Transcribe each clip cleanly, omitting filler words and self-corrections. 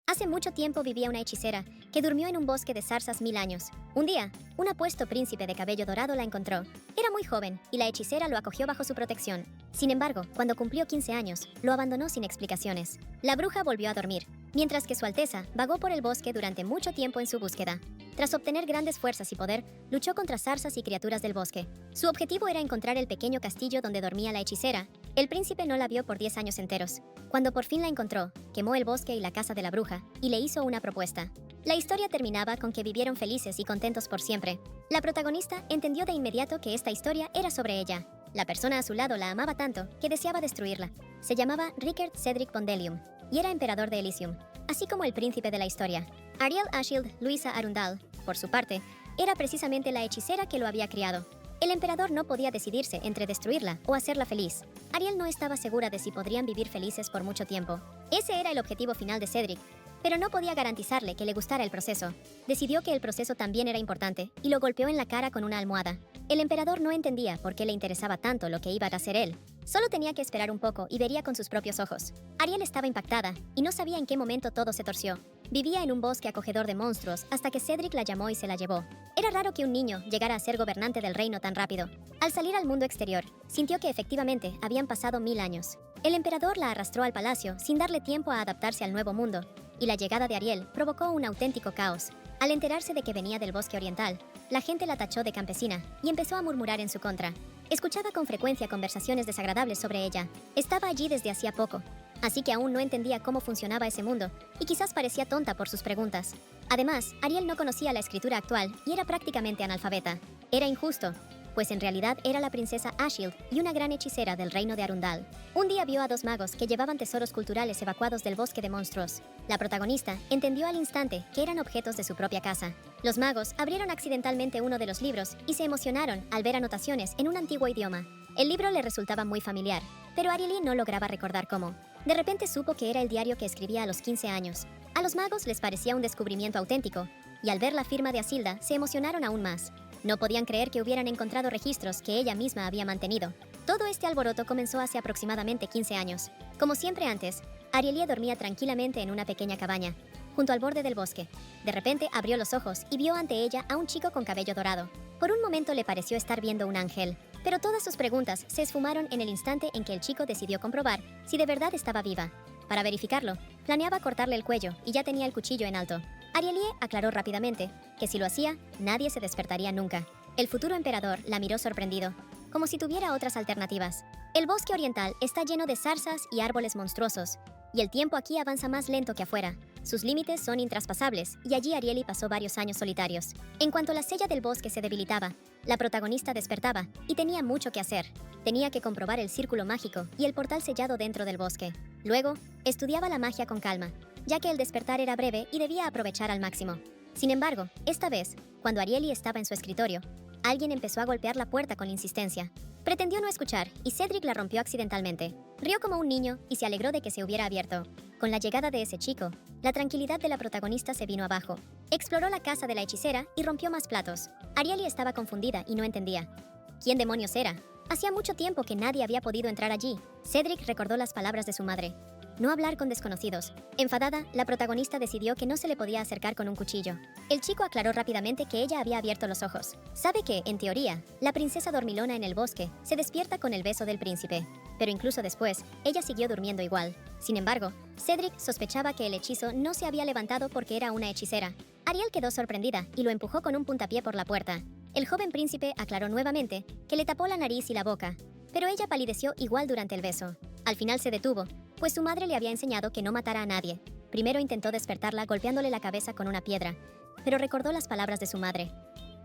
Hace mucho tiempo vivía una hechicera que durmió en un bosque de zarzas 1000 años. Un día, un apuesto príncipe de cabello dorado la encontró. Era muy joven y la hechicera lo acogió bajo su protección. Sin embargo, cuando cumplió 15 años, lo abandonó sin explicaciones. La bruja volvió a dormir, mientras que Su Alteza vagó por el bosque durante mucho tiempo en su búsqueda. Tras obtener grandes fuerzas y poder, luchó contra zarzas y criaturas del bosque. Su objetivo era encontrar el pequeño castillo donde dormía la hechicera. El príncipe no la vio por 10 años enteros. Cuando por fin la encontró, quemó el bosque y la casa de la bruja y le hizo una propuesta. La historia terminaba con que vivieron felices y contentos por siempre. La protagonista entendió de inmediato que esta historia era sobre ella. La persona a su lado la amaba tanto que deseaba destruirla. Se llamaba Rickard Cedric Pondelium y era emperador de Elysium, así como el príncipe de la historia. Ariel Ashield Luisa Arundel, por su parte, era precisamente la hechicera que lo había criado. El emperador no podía decidirse entre destruirla o hacerla feliz. Ariel no estaba segura de si podrían vivir felices por mucho tiempo. Ese era el objetivo final de Cedric, pero no podía garantizarle que le gustara el proceso. Decidió que el proceso también era importante y lo golpeó en la cara con una almohada. El emperador no entendía por qué le interesaba tanto lo que iba a hacer él. Solo tenía que esperar un poco y vería con sus propios ojos. Ariel estaba impactada y no sabía en qué momento todo se torció. Vivía en un bosque acogedor de monstruos hasta que Cedric la llamó y se la llevó. Era raro que un niño llegara a ser gobernante del reino tan rápido. Al salir al mundo exterior, sintió que efectivamente habían pasado 1000 años. El emperador la arrastró al palacio sin darle tiempo a adaptarse al nuevo mundo, y la llegada de Ariel provocó un auténtico caos. Al enterarse de que venía del bosque oriental, la gente la tachó de campesina y empezó a murmurar en su contra. Escuchaba con frecuencia conversaciones desagradables sobre ella. Estaba allí desde hacía poco, así que aún no entendía cómo funcionaba ese mundo y quizás parecía tonta por sus preguntas. Además, Ariel no conocía la escritura actual y era prácticamente analfabeta. Era injusto, pues en realidad era la princesa Ashield y una gran hechicera del reino de Arundel. Un día vio a dos magos que llevaban tesoros culturales evacuados del bosque de monstruos. La protagonista entendió al instante que eran objetos de su propia casa. Los magos abrieron accidentalmente uno de los libros y se emocionaron al ver anotaciones en un antiguo idioma. El libro le resultaba muy familiar, pero Ariel no lograba recordar cómo. De repente supo que era el diario que escribía a los 15 años. A los magos les parecía un descubrimiento auténtico, y al ver la firma de Asilda se emocionaron aún más. No podían creer que hubieran encontrado registros que ella misma había mantenido. Todo este alboroto comenzó hace aproximadamente 15 años. Como siempre antes, Arielie dormía tranquilamente en una pequeña cabaña, junto al borde del bosque. De repente abrió los ojos y vio ante ella a un chico con cabello dorado. Por un momento le pareció estar viendo un ángel, pero todas sus preguntas se esfumaron en el instante en que el chico decidió comprobar si de verdad estaba viva. Para verificarlo, planeaba cortarle el cuello y ya tenía el cuchillo en alto. Arielie aclaró rápidamente que si lo hacía, nadie se despertaría nunca. El futuro emperador la miró sorprendido, como si tuviera otras alternativas. El bosque oriental está lleno de zarzas y árboles monstruosos, y el tiempo aquí avanza más lento que afuera. Sus límites son intraspasables, y allí Arielie pasó varios años solitarios. En cuanto la sella del bosque se debilitaba, la protagonista despertaba y tenía mucho que hacer. Tenía que comprobar el círculo mágico y el portal sellado dentro del bosque. Luego, estudiaba la magia con calma, ya que el despertar era breve y debía aprovechar al máximo. Sin embargo, esta vez, cuando Arielie estaba en su escritorio, alguien empezó a golpear la puerta con insistencia. Pretendió no escuchar y Cedric la rompió accidentalmente. Rió como un niño y se alegró de que se hubiera abierto. Con la llegada de ese chico, la tranquilidad de la protagonista se vino abajo. Exploró la casa de la hechicera y rompió más platos. Arielie estaba confundida y no entendía. ¿Quién demonios era? Hacía mucho tiempo que nadie había podido entrar allí. Cedric recordó las palabras de su madre. No hablar con desconocidos. Enfadada, la protagonista decidió que no se le podía acercar con un cuchillo. El chico aclaró rápidamente que ella había abierto los ojos. Sabe que, en teoría, la princesa dormilona en el bosque se despierta con el beso del príncipe. Pero incluso después, ella siguió durmiendo igual. Sin embargo, Cedric sospechaba que el hechizo no se había levantado porque era una hechicera. Ariel quedó sorprendida y lo empujó con un puntapié por la puerta. El joven príncipe aclaró nuevamente que le tapó la nariz y la boca, pero ella palideció igual durante el beso. Al final se detuvo, pues su madre le había enseñado que no matara a nadie. Primero intentó despertarla golpeándole la cabeza con una piedra, pero recordó las palabras de su madre: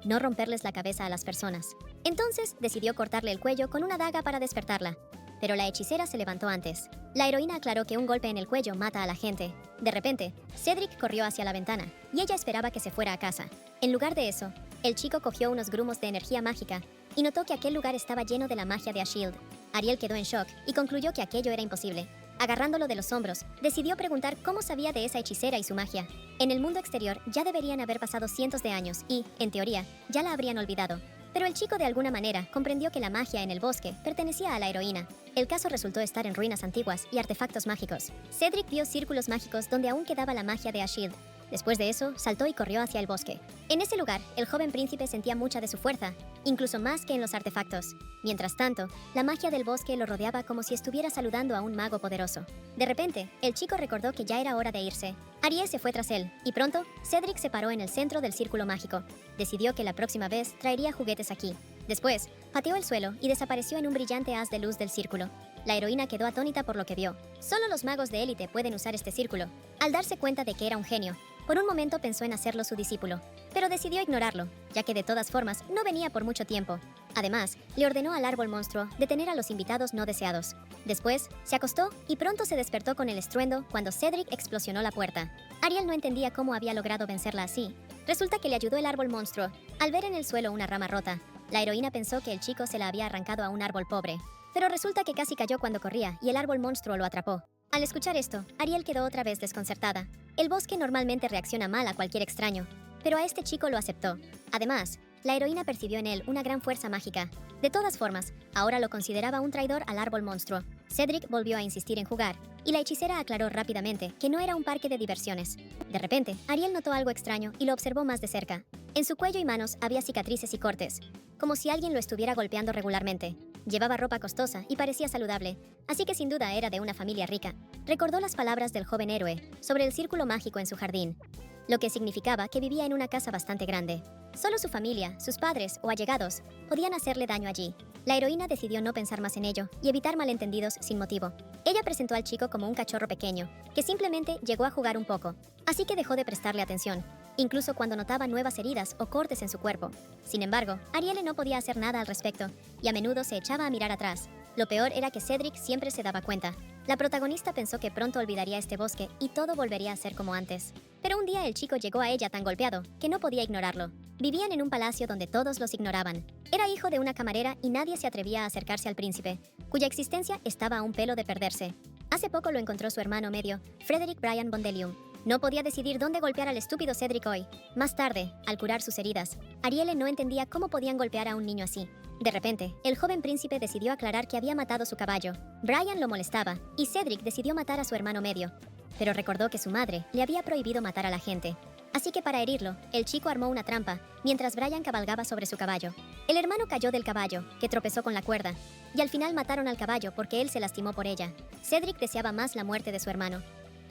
no romperles la cabeza a las personas. Entonces decidió cortarle el cuello con una daga para despertarla, pero la hechicera se levantó antes. La heroína aclaró que un golpe en el cuello mata a la gente. De repente, Cedric corrió hacia la ventana, y ella esperaba que se fuera a casa. En lugar de eso, el chico cogió unos grumos de energía mágica y notó que aquel lugar estaba lleno de la magia de Ashield. Ariel quedó en shock y concluyó que aquello era imposible. Agarrándolo de los hombros, decidió preguntar cómo sabía de esa hechicera y su magia. En el mundo exterior ya deberían haber pasado cientos de años y, en teoría, ya la habrían olvidado. Pero el chico de alguna manera comprendió que la magia en el bosque pertenecía a la heroína. El caso resultó estar en ruinas antiguas y artefactos mágicos. Cedric vio círculos mágicos donde aún quedaba la magia de Ashield. Después de eso, saltó y corrió hacia el bosque. En ese lugar, el joven príncipe sentía mucha de su fuerza, incluso más que en los artefactos. Mientras tanto, la magia del bosque lo rodeaba como si estuviera saludando a un mago poderoso. De repente, el chico recordó que ya era hora de irse. Ariel se fue tras él, y pronto, Cedric se paró en el centro del círculo mágico. Decidió que la próxima vez traería juguetes aquí. Después, pateó el suelo y desapareció en un brillante haz de luz del círculo. La heroína quedó atónita por lo que vio. Solo los magos de élite pueden usar este círculo. Al darse cuenta de que era un genio, por un momento pensó en hacerlo su discípulo, pero decidió ignorarlo, ya que de todas formas no venía por mucho tiempo. Además, le ordenó al árbol monstruo detener a los invitados no deseados. Después, se acostó y pronto se despertó con el estruendo cuando Cedric explosionó la puerta. Ariel no entendía cómo había logrado vencerla así. Resulta que le ayudó el árbol monstruo. Al ver en el suelo una rama rota, la heroína pensó que el chico se la había arrancado a un árbol pobre. Pero resulta que casi cayó cuando corría y el árbol monstruo lo atrapó. Al escuchar esto, Ariel quedó otra vez desconcertada. El bosque normalmente reacciona mal a cualquier extraño, pero a este chico lo aceptó. Además, la heroína percibió en él una gran fuerza mágica. De todas formas, ahora lo consideraba un traidor al árbol monstruo. Cedric volvió a insistir en jugar, y la hechicera aclaró rápidamente que no era un parque de diversiones. De repente, Ariel notó algo extraño y lo observó más de cerca. En su cuello y manos había cicatrices y cortes, como si alguien lo estuviera golpeando regularmente. Llevaba ropa costosa y parecía saludable, así que sin duda era de una familia rica. Recordó las palabras del joven héroe sobre el círculo mágico en su jardín, lo que significaba que vivía en una casa bastante grande. Solo su familia, sus padres o allegados podían hacerle daño allí. La heroína decidió no pensar más en ello y evitar malentendidos sin motivo. Ella presentó al chico como un cachorro pequeño, que simplemente llegó a jugar un poco, así que dejó de prestarle atención, incluso cuando notaba nuevas heridas o cortes en su cuerpo. Sin embargo, Ariel no podía hacer nada al respecto, y a menudo se echaba a mirar atrás. Lo peor era que Cedric siempre se daba cuenta. La protagonista pensó que pronto olvidaría este bosque y todo volvería a ser como antes. Pero un día el chico llegó a ella tan golpeado que no podía ignorarlo. Vivían en un palacio donde todos los ignoraban. Era hijo de una camarera y nadie se atrevía a acercarse al príncipe, cuya existencia estaba a un pelo de perderse. Hace poco lo encontró su hermano medio, Frederick Brian Bondelium. No podía decidir dónde golpear al estúpido Cedric hoy. Más tarde, al curar sus heridas, Ariel no entendía cómo podían golpear a un niño así. De repente, el joven príncipe decidió aclarar que había matado su caballo. Brian lo molestaba, y Cedric decidió matar a su hermano medio. Pero recordó que su madre le había prohibido matar a la gente. Así que para herirlo, el chico armó una trampa, mientras Brian cabalgaba sobre su caballo. El hermano cayó del caballo, que tropezó con la cuerda, y al final mataron al caballo porque él se lastimó por ella. Cedric deseaba más la muerte de su hermano,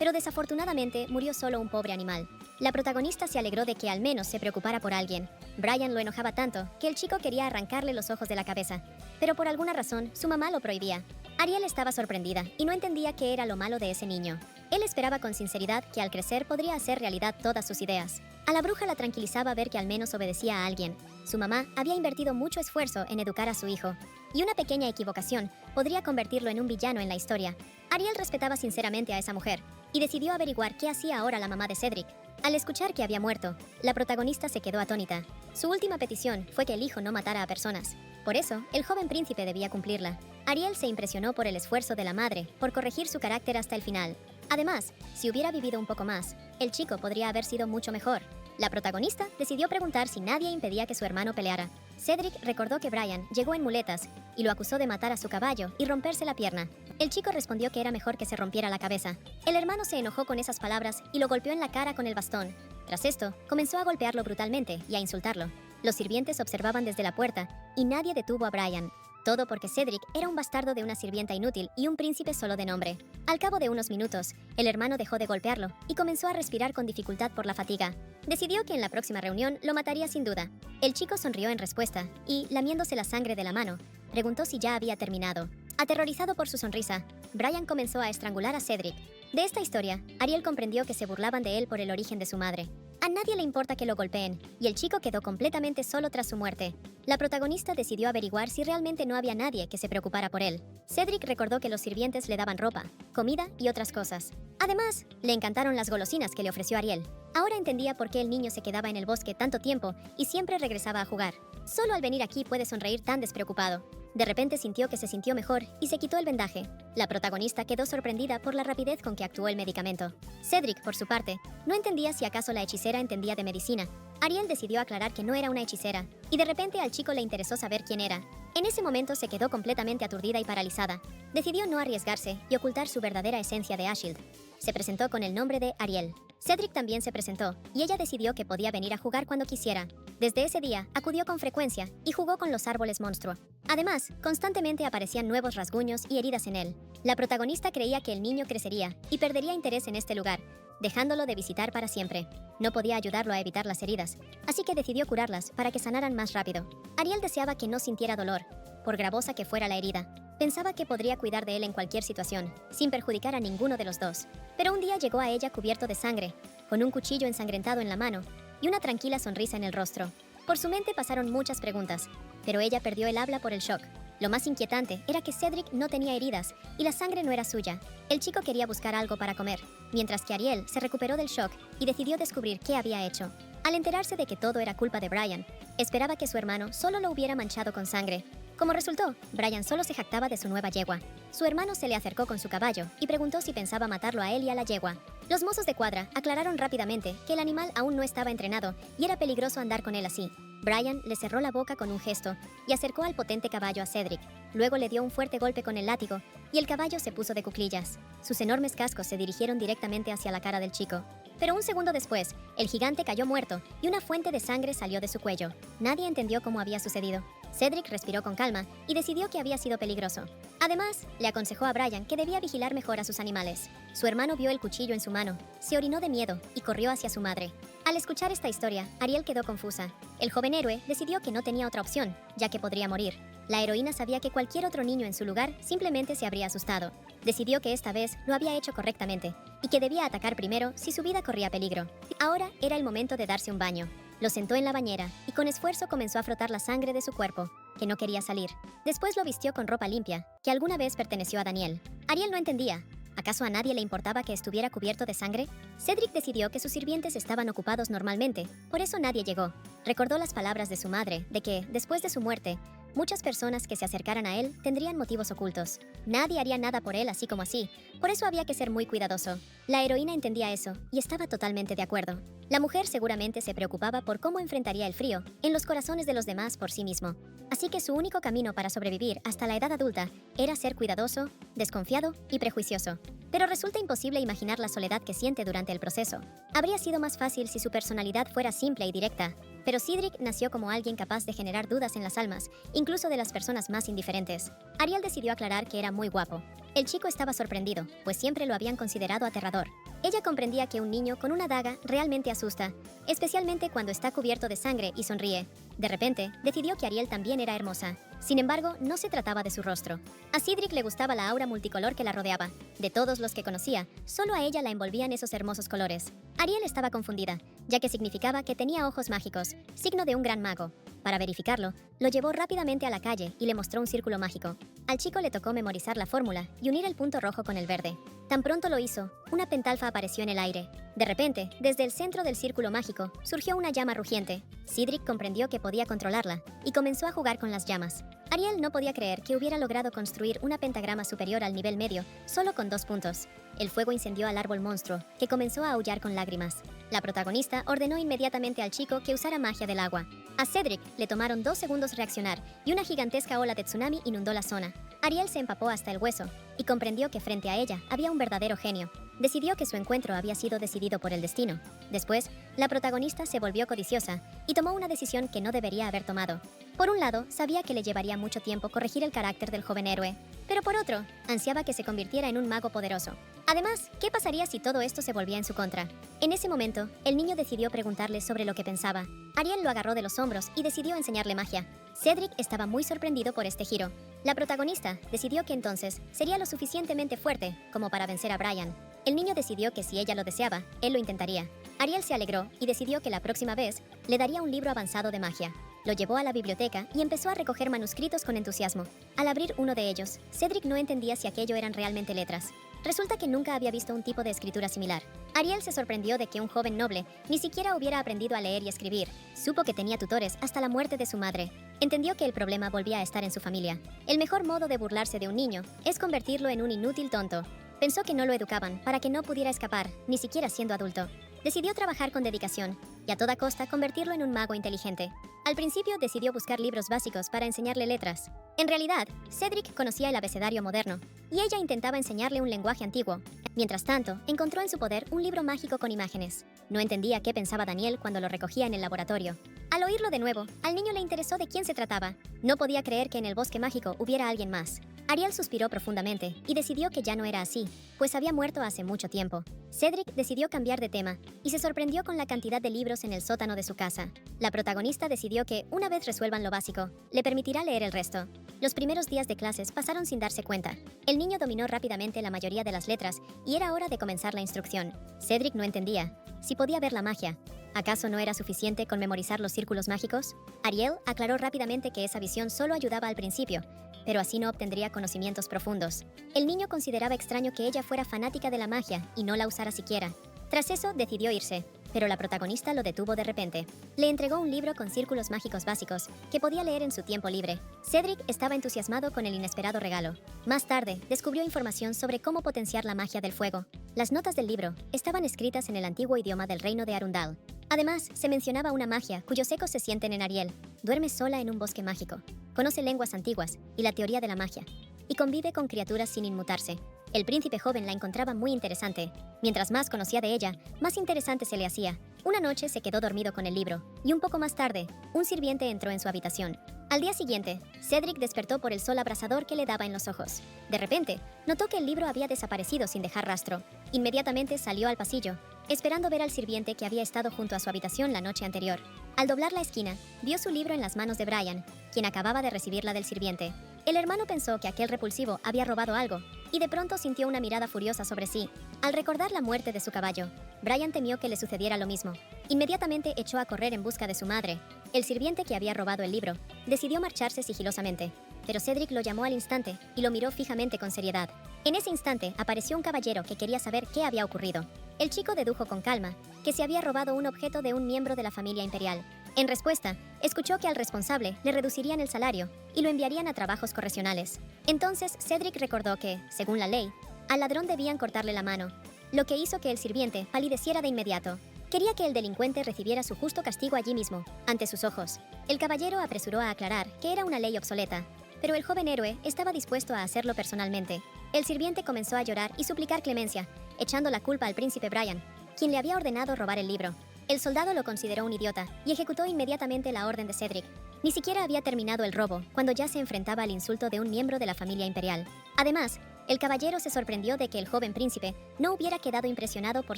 pero desafortunadamente murió solo un pobre animal. La protagonista se alegró de que al menos se preocupara por alguien. Brian lo enojaba tanto que el chico quería arrancarle los ojos de la cabeza, pero por alguna razón su mamá lo prohibía. Ariel estaba sorprendida y no entendía qué era lo malo de ese niño. Él esperaba con sinceridad que al crecer podría hacer realidad todas sus ideas. A la bruja la tranquilizaba ver que al menos obedecía a alguien. Su mamá había invertido mucho esfuerzo en educar a su hijo, y una pequeña equivocación podría convertirlo en un villano en la historia. Ariel respetaba sinceramente a esa mujer, y decidió averiguar qué hacía ahora la mamá de Cedric. Al escuchar que había muerto, la protagonista se quedó atónita. Su última petición fue que el hijo no matara a personas. Por eso, el joven príncipe debía cumplirla. Ariel se impresionó por el esfuerzo de la madre por corregir su carácter hasta el final. Además, si hubiera vivido un poco más, el chico podría haber sido mucho mejor. La protagonista decidió preguntar si nadie impedía que su hermano peleara. Cedric recordó que Brian llegó en muletas y lo acusó de matar a su caballo y romperse la pierna. El chico respondió que era mejor que se rompiera la cabeza. El hermano se enojó con esas palabras y lo golpeó en la cara con el bastón. Tras esto, comenzó a golpearlo brutalmente y a insultarlo. Los sirvientes observaban desde la puerta y nadie detuvo a Brian. Todo porque Cedric era un bastardo de una sirvienta inútil y un príncipe solo de nombre. Al cabo de unos minutos, el hermano dejó de golpearlo y comenzó a respirar con dificultad por la fatiga. Decidió que en la próxima reunión lo mataría sin duda. El chico sonrió en respuesta y, lamiéndose la sangre de la mano, preguntó si ya había terminado. Aterrorizado por su sonrisa, Brian comenzó a estrangular a Cedric. De esta historia, Ariel comprendió que se burlaban de él por el origen de su madre. A nadie le importa que lo golpeen, y el chico quedó completamente solo tras su muerte. La protagonista decidió averiguar si realmente no había nadie que se preocupara por él. Cedric recordó que los sirvientes le daban ropa, comida y otras cosas. Además, le encantaron las golosinas que le ofreció Ariel. Ahora entendía por qué el niño se quedaba en el bosque tanto tiempo y siempre regresaba a jugar. Solo al venir aquí puede sonreír tan despreocupado. De repente sintió que se sintió mejor y se quitó el vendaje. La protagonista quedó sorprendida por la rapidez con que actuó el medicamento. Cedric, por su parte, no entendía si acaso la hechicera entendía de medicina, Ariel decidió aclarar que no era una hechicera, y de repente al chico le interesó saber quién era. En ese momento se quedó completamente aturdida y paralizada. Decidió no arriesgarse y ocultar su verdadera esencia de Ashield. Se presentó con el nombre de Ariel. Cedric también se presentó, y ella decidió que podía venir a jugar cuando quisiera. Desde ese día, acudió con frecuencia y jugó con los árboles monstruo. Además, constantemente aparecían nuevos rasguños y heridas en él. La protagonista creía que el niño crecería y perdería interés en este lugar, dejándolo de visitar para siempre. No podía ayudarlo a evitar las heridas, así que decidió curarlas para que sanaran más rápido. Ariel deseaba que no sintiera dolor, por gravosa que fuera la herida. Pensaba que podría cuidar de él en cualquier situación, sin perjudicar a ninguno de los dos. Pero un día llegó a ella cubierto de sangre, con un cuchillo ensangrentado en la mano y una tranquila sonrisa en el rostro. Por su mente pasaron muchas preguntas, pero ella perdió el habla por el shock. Lo más inquietante era que Cedric no tenía heridas y la sangre no era suya. El chico quería buscar algo para comer, mientras que Ariel se recuperó del shock y decidió descubrir qué había hecho. Al enterarse de que todo era culpa de Brian, esperaba que su hermano solo lo hubiera manchado con sangre. Como resultó, Brian solo se jactaba de su nueva yegua. Su hermano se le acercó con su caballo y preguntó si pensaba matarlo a él y a la yegua. Los mozos de cuadra aclararon rápidamente que el animal aún no estaba entrenado y era peligroso andar con él así. Brian le cerró la boca con un gesto y acercó al potente caballo a Cedric. Luego le dio un fuerte golpe con el látigo y el caballo se puso de cuclillas. Sus enormes cascos se dirigieron directamente hacia la cara del chico. Pero un segundo después, el gigante cayó muerto y una fuente de sangre salió de su cuello. Nadie entendió cómo había sucedido. Cedric respiró con calma y decidió que había sido peligroso. Además, le aconsejó a Brian que debía vigilar mejor a sus animales. Su hermano vio el cuchillo en su mano, se orinó de miedo y corrió hacia su madre. Al escuchar esta historia, Ariel quedó confusa. El joven héroe decidió que no tenía otra opción, ya que podría morir. La heroína sabía que cualquier otro niño en su lugar simplemente se habría asustado. Decidió que esta vez lo había hecho correctamente y que debía atacar primero si su vida corría peligro. Ahora era el momento de darse un baño. Lo sentó en la bañera y con esfuerzo comenzó a frotar la sangre de su cuerpo, que no quería salir. Después lo vistió con ropa limpia, que alguna vez perteneció a Daniel. Ariel no entendía. ¿Acaso a nadie le importaba que estuviera cubierto de sangre? Cedric decidió que sus sirvientes estaban ocupados normalmente, por eso nadie llegó. Recordó las palabras de su madre, de que, después de su muerte, muchas personas que se acercaran a él tendrían motivos ocultos. Nadie haría nada por él así como así, por eso había que ser muy cuidadoso. La heroína entendía eso y estaba totalmente de acuerdo. La mujer seguramente se preocupaba por cómo enfrentaría el frío en los corazones de los demás por sí mismo. Así que su único camino para sobrevivir hasta la edad adulta era ser cuidadoso, desconfiado y prejuicioso. Pero resulta imposible imaginar la soledad que siente durante el proceso. Habría sido más fácil si su personalidad fuera simple y directa, pero Cedric nació como alguien capaz de generar dudas en las almas, incluso de las personas más indiferentes. Ariel decidió aclarar que era muy guapo. El chico estaba sorprendido, pues siempre lo habían considerado aterrador. Ella comprendía que un niño con una daga realmente asusta, especialmente cuando está cubierto de sangre y sonríe. De repente, decidió que Ariel también era hermosa. Sin embargo, no se trataba de su rostro. A Cedric le gustaba la aura multicolor que la rodeaba. De todos los que conocía, solo a ella la envolvían esos hermosos colores. Ariel estaba confundida, ya que significaba que tenía ojos mágicos, signo de un gran mago. Para verificarlo, lo llevó rápidamente a la calle y le mostró un círculo mágico. Al chico le tocó memorizar la fórmula y unir el punto rojo con el verde. Tan pronto lo hizo, una pentalfa apareció en el aire. De repente, desde el centro del círculo mágico, surgió una llama rugiente. Cedric comprendió que podía controlarla y comenzó a jugar con las llamas. Ariel no podía creer que hubiera logrado construir una pentagrama superior al nivel medio, solo con 2 puntos. El fuego incendió al árbol monstruo, que comenzó a aullar con lágrimas. La protagonista ordenó inmediatamente al chico que usara magia del agua. A Cedric le tomaron 2 segundos reaccionar, y una gigantesca ola de tsunami inundó la zona. Ariel se empapó hasta el hueso, y comprendió que frente a ella había un verdadero genio. Decidió que su encuentro había sido decidido por el destino. Después, la protagonista se volvió codiciosa y tomó una decisión que no debería haber tomado. Por un lado, sabía que le llevaría mucho tiempo corregir el carácter del joven héroe, pero por otro, ansiaba que se convirtiera en un mago poderoso. Además, ¿qué pasaría si todo esto se volvía en su contra? En ese momento, el niño decidió preguntarle sobre lo que pensaba. Ariel lo agarró de los hombros y decidió enseñarle magia. Cedric estaba muy sorprendido por este giro. La protagonista decidió que entonces sería lo suficientemente fuerte como para vencer a Brian. El niño decidió que si ella lo deseaba, él lo intentaría. Ariel se alegró y decidió que la próxima vez le daría un libro avanzado de magia. Lo llevó a la biblioteca y empezó a recoger manuscritos con entusiasmo. Al abrir uno de ellos, Cedric no entendía si aquello eran realmente letras. Resulta que nunca había visto un tipo de escritura similar. Ariel se sorprendió de que un joven noble ni siquiera hubiera aprendido a leer y escribir. Supo que tenía tutores hasta la muerte de su madre. Entendió que el problema volvía a estar en su familia. El mejor modo de burlarse de un niño es convertirlo en un inútil tonto. Pensó que no lo educaban para que no pudiera escapar, ni siquiera siendo adulto. Decidió trabajar con dedicación y a toda costa convertirlo en un mago inteligente. Al principio decidió buscar libros básicos para enseñarle letras. En realidad, Cedric conocía el abecedario moderno, y ella intentaba enseñarle un lenguaje antiguo. Mientras tanto, encontró en su poder un libro mágico con imágenes. No entendía qué pensaba Daniel cuando lo recogía en el laboratorio. Al oírlo de nuevo, al niño le interesó de quién se trataba. No podía creer que en el bosque mágico hubiera alguien más. Ariel suspiró profundamente y decidió que ya no era así, pues había muerto hace mucho tiempo. Cedric decidió cambiar de tema y se sorprendió con la cantidad de libros en el sótano de su casa. La protagonista decidió que, una vez resuelvan lo básico, le permitirá leer el resto. Los primeros días de clases pasaron sin darse cuenta. El niño dominó rápidamente la mayoría de las letras y era hora de comenzar la instrucción. Cedric no entendía si podía ver la magia. ¿Acaso no era suficiente con memorizar los círculos mágicos? Ariel aclaró rápidamente que esa visión solo ayudaba al principio, pero así no obtendría conocimientos profundos. El niño consideraba extraño que ella fuera fanática de la magia y no la usara siquiera. Tras eso, decidió irse, pero la protagonista lo detuvo de repente. Le entregó un libro con círculos mágicos básicos, que podía leer en su tiempo libre. Cedric estaba entusiasmado con el inesperado regalo. Más tarde, descubrió información sobre cómo potenciar la magia del fuego. Las notas del libro estaban escritas en el antiguo idioma del reino de Arundel. Además, se mencionaba una magia cuyos ecos se sienten en Ariel. Duerme sola en un bosque mágico. Conoce lenguas antiguas y la teoría de la magia. Y convive con criaturas sin inmutarse. El príncipe joven la encontraba muy interesante. Mientras más conocía de ella, más interesante se le hacía. Una noche se quedó dormido con el libro, y un poco más tarde, un sirviente entró en su habitación. Al día siguiente, Cedric despertó por el sol abrasador que le daba en los ojos. De repente, notó que el libro había desaparecido sin dejar rastro. Inmediatamente salió al pasillo, esperando ver al sirviente que había estado junto a su habitación la noche anterior. Al doblar la esquina, vio su libro en las manos de Brian, quien acababa de recibirla del sirviente. El hermano pensó que aquel repulsivo había robado algo, y de pronto sintió una mirada furiosa sobre sí. Al recordar la muerte de su caballo, Brian temió que le sucediera lo mismo. Inmediatamente echó a correr en busca de su madre. El sirviente que había robado el libro decidió marcharse sigilosamente, pero Cedric lo llamó al instante y lo miró fijamente con seriedad. En ese instante apareció un caballero que quería saber qué había ocurrido. El chico dedujo con calma que se había robado un objeto de un miembro de la familia imperial. En respuesta, escuchó que al responsable le reducirían el salario y lo enviarían a trabajos correccionales. Entonces, Cedric recordó que, según la ley, al ladrón debían cortarle la mano, lo que hizo que el sirviente palideciera de inmediato. Quería que el delincuente recibiera su justo castigo allí mismo, ante sus ojos. El caballero apresuró a aclarar que era una ley obsoleta, pero el joven héroe estaba dispuesto a hacerlo personalmente. El sirviente comenzó a llorar y suplicar clemencia, echando la culpa al príncipe Brian, quien le había ordenado robar el libro. El soldado lo consideró un idiota y ejecutó inmediatamente la orden de Cedric. Ni siquiera había terminado el robo cuando ya se enfrentaba al insulto de un miembro de la familia imperial. Además, el caballero se sorprendió de que el joven príncipe no hubiera quedado impresionado por